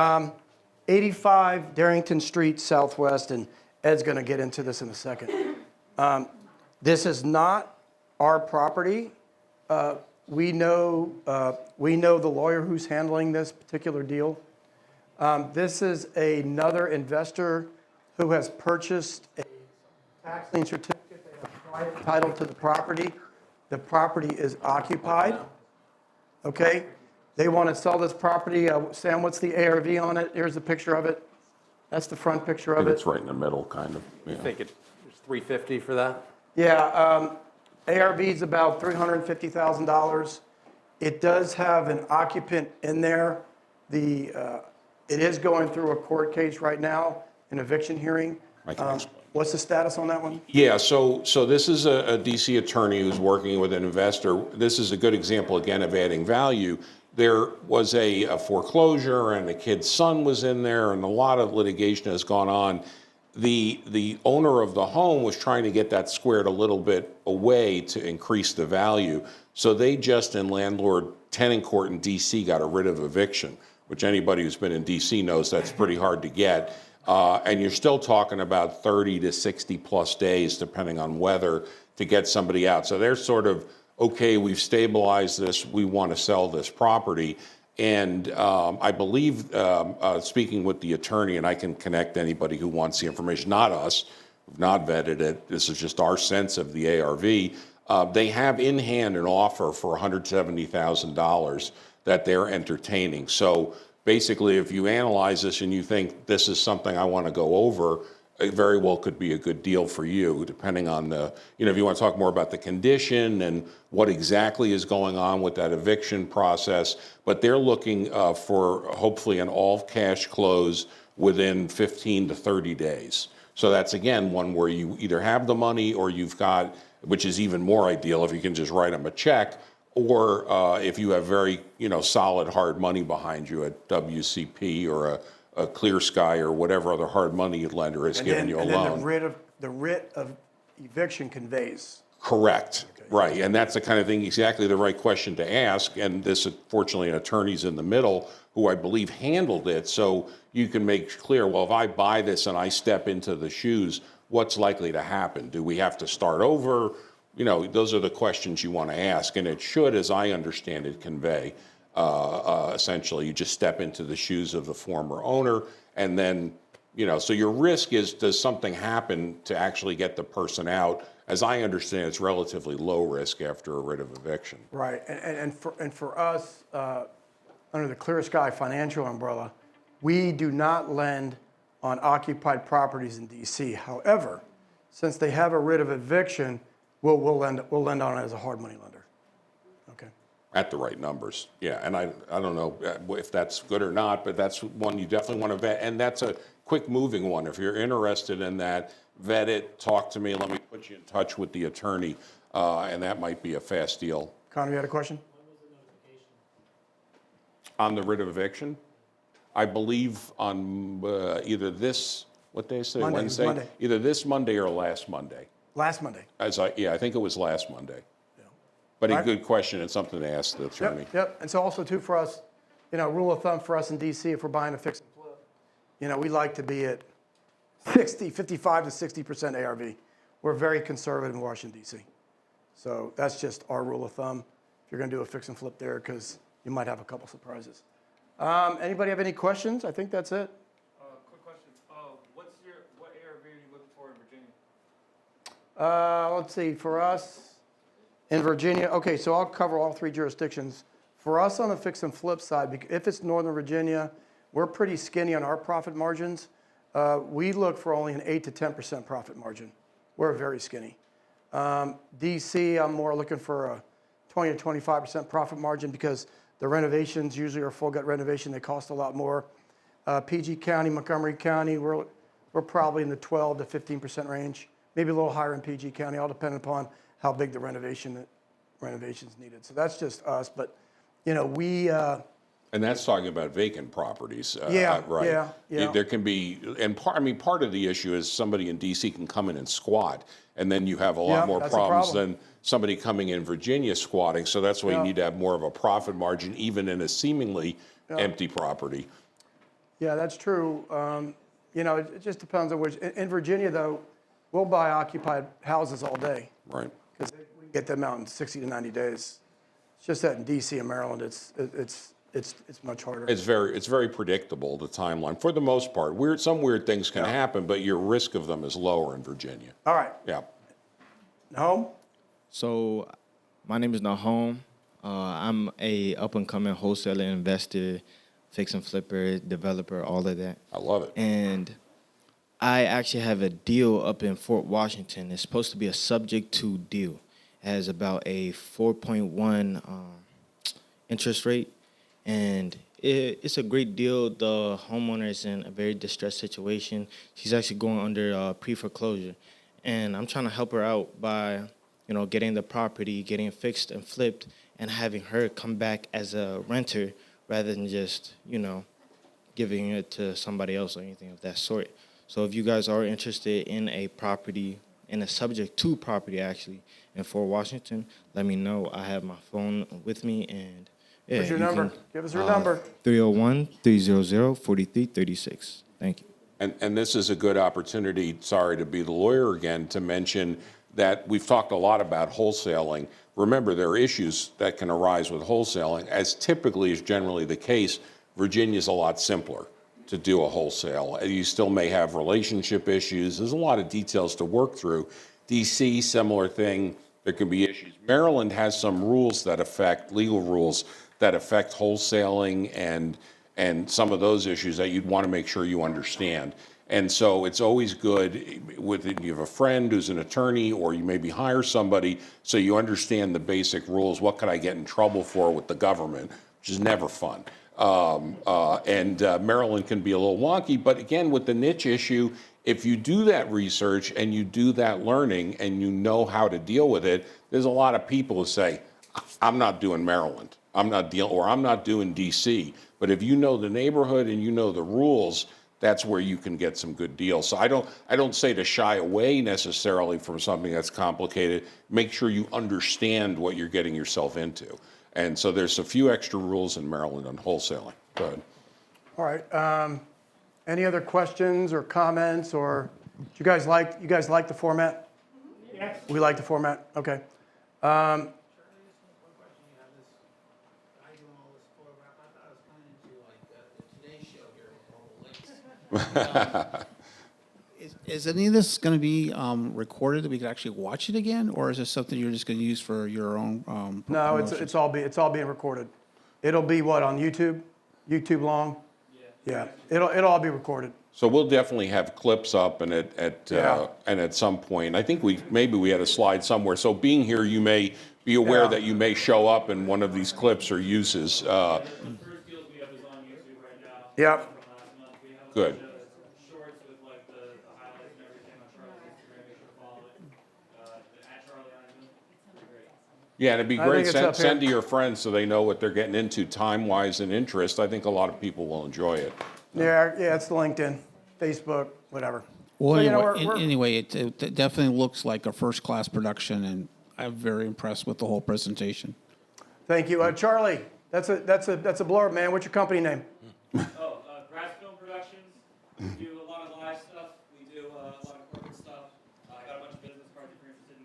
85 Darrington Street Southwest, and Ed's going to get into this in a second. This is not our property. We know the lawyer who's handling this particular deal. This is another investor who has purchased a tax lien certificate. They have private title to the property. The property is occupied. Okay? They want to sell this property. Sam, what's the ARV on it? Here's the picture of it. That's the front picture I of think it. it's right in the middle, kind of. Yeah. I think it's $350 for that. Yeah, ARV is about $350,000. It does have an occupant in there It is going through a court case right now, an eviction hearing. I can explain. What's the status on that one? Yeah, so this is a DC attorney who's working with an investor. This is a good example, again, of adding value. There was a foreclosure, and the kid's son was in there, and a lot of litigation has gone on. The owner of the home was trying to get that squared a little bit away to increase the value. So they just, in landlord-tenant court in DC, got a writ of eviction, which anybody who's been in DC knows that's pretty hard to get. And you're still talking about 30 to 60 plus days, depending on weather, to get somebody out. So they're sort of, okay, we've stabilized this, we want to sell this property. And I believe, speaking with the attorney, and I can connect anybody who wants the information, not us, who've not vetted it, this is just our sense of the ARV, they have in hand an offer for $170,000 that they're entertaining. So basically, if you analyze this and you think this is something I want to go over, it very well could be a good deal for you, depending on the, if you want to talk more about the condition and what exactly is going on with that eviction process. But they're looking for hopefully an all-cash close within 15 to 30 days. So that's, again, one where you either have the money or you've got, which is even more ideal if you can just write them a check, or if you have very, solid hard money behind you at WCP or a Clear Sky or whatever other hard money lender has given you a loan. And then the writ of eviction conveys. Correct. Okay. Right. And that's the kind of thing, exactly the right question to ask. And this, fortunately, an attorney's in the middle who I believe handled it. So you can make clear, well, if I buy this and I step into the shoes, what's likely to happen? Do we have to start over? Those are the questions you want to ask. And it should, as I understand it, convey. Essentially, you just step into the shoes of the former owner, and then, so your risk is, does something happen to actually get the person out? As I understand, it's relatively low risk after a writ of eviction. Right, and for us, under the Clear Sky financial umbrella, we do not lend on occupied properties in DC. However, since they have a writ of eviction, we'll lend on it as a hard money lender. Okay. At the right numbers, yeah. And I don't know if that's good or not, but that's one you definitely want to vet. And that's a quick moving one. If you're interested in that, vet it, talk to me, let me put you in touch with the attorney, and that might be a fast deal. Connor, you had a question? On the writ of eviction? I believe on either this, what day is it? Monday, Wednesday? Monday. Either this Monday or last Monday. Last Monday. I think it was last Monday. But a good question, and something to ask the attorney. Yep. And so also too for us, rule of thumb for us in DC, if we're buying a fix and flip, we like to be at 55 to 60% ARV. We're very conservative in Washington DC. So that's just our rule of thumb. If you're going to do a fix and flip there, because you might have a couple surprises. Anybody have any questions? I think that's it. Quick question. What ARV are you looking for in Virginia? Let's see. For us in Virginia, okay, so I'll cover all three jurisdictions. For us on the fix and flip side, if it's Northern Virginia, we're pretty skinny on our profit margins. We look for only an 8 to 10% profit margin. We're very skinny. DC, I'm more looking for a 20 to 25% profit margin because the renovations usually are full gut renovation. They cost a lot more. PG County, Montgomery County, we're probably in the 12 to 15% range. Maybe a little higher in PG County, all depending upon how big the renovation's needed. So that's just us. But, and that's talking about vacant properties. Yeah, right. yeah. There can be, and part of the issue is somebody in DC can come in and squat, and then you have a lot more problems than somebody coming in Virginia squatting. So that's why you need to have more of a profit margin, even in a seemingly empty property. Yeah, that's true. It just depends on which. In Virginia, though, we'll buy occupied houses all day. Right. Because we can get them out in 60 to 90 days. It's just that in DC and Maryland, it's much harder. It's very predictable, the timeline, for the most part. Some weird things can happen, but your risk of them is lower in Virginia. All right. Yeah. Nahom? So, my name is Nahom. I'm a up-and-coming wholesaler, investor, fix and flipper, developer, all of that. I love it. And I actually have a deal up in Fort Washington. It's supposed to be a subject to deal. It has about a 4.1 interest rate, and It's a great deal. The homeowner is in a very distressed situation. She's actually going under pre-foreclosure. And I'm trying to help her out by, getting the property, getting it fixed and flipped, and having her come back as a renter rather than just, giving it to somebody else or anything of that sort. So if you guys are interested in a property, in a subject to property actually, in Fort Washington, let me know. I have my phone with me, and yeah, What's your you number? can, Give us your number. 301-300-4336. Thank you. And this is a good opportunity, sorry to be the lawyer again, to mention that we've talked a lot about wholesaling. Remember, there are issues that can arise with wholesaling. As typically is generally the case, Virginia's a lot simpler to do a wholesale. You still may have relationship issues. There's a lot of details to work through. DC, similar thing. There can be issues. Maryland has some rules that affect, legal rules that affect wholesaling and some of those issues that you'd want to make sure you understand. And so it's always good with you have a friend who's an attorney, or you maybe hire somebody so you understand the basic rules. What could I get in trouble for with the government, which is never fun. Maryland can be a little wonky, but again, with the niche issue, if you do that research and you do that learning and you know how to deal with it, there's a lot of people who say, I'm not doing Maryland, I'm not doing DC. But if you know the neighborhood and you know the rules, that's where you can get some good deals. So I don't say to shy away necessarily from something that's complicated. Make sure you understand what you're getting yourself into. And so there's a few extra rules in Maryland on wholesaling. Go ahead. All right. Any other questions or comments, or do you guys like the format? Yes. We like the format. Okay. Is any of this going to be recorded that we could actually watch it again, or is this something you're just going to use for your own? No, it's all being recorded. It'll be what, on YouTube? YouTube long? Yeah. It'll all be recorded. So we'll definitely have clips up, and at some point, I think we had a slide somewhere. So being here, you may be aware that you may show up in one of these clips or uses. The first deals we have is on YouTube right now. Yep. From last month. We have a Good. bunch of shorts with like the highlights and everything on Charlie's Instagram. Make sure to follow it. At Charlie Ironman. Great. Yeah, and it'd be I great. think it's up Send to here. your friends so they know what they're getting into time-wise and interest. I think a lot of people will enjoy it. Yeah, it's the LinkedIn, Facebook, whatever. Well, So, anyway, it definitely looks like a first-class production, and I'm very impressed with the whole presentation. Thank you. Charlie, that's a blower, man. What's your company name? Brass Film Productions. We do a lot of live stuff. We do a lot of corporate stuff. I got a bunch of business cards if you're interested in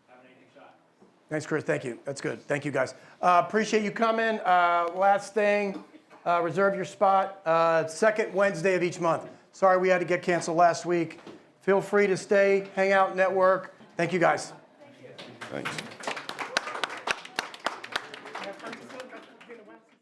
having anything shot. Thanks, Chris. Thank you. That's good. Thank you, guys. Appreciate you coming. Last thing, reserve your spot. Second Wednesday of each month. Sorry we had to get canceled last week. Feel free to stay, hang out, network. Thank you, guys. Thanks.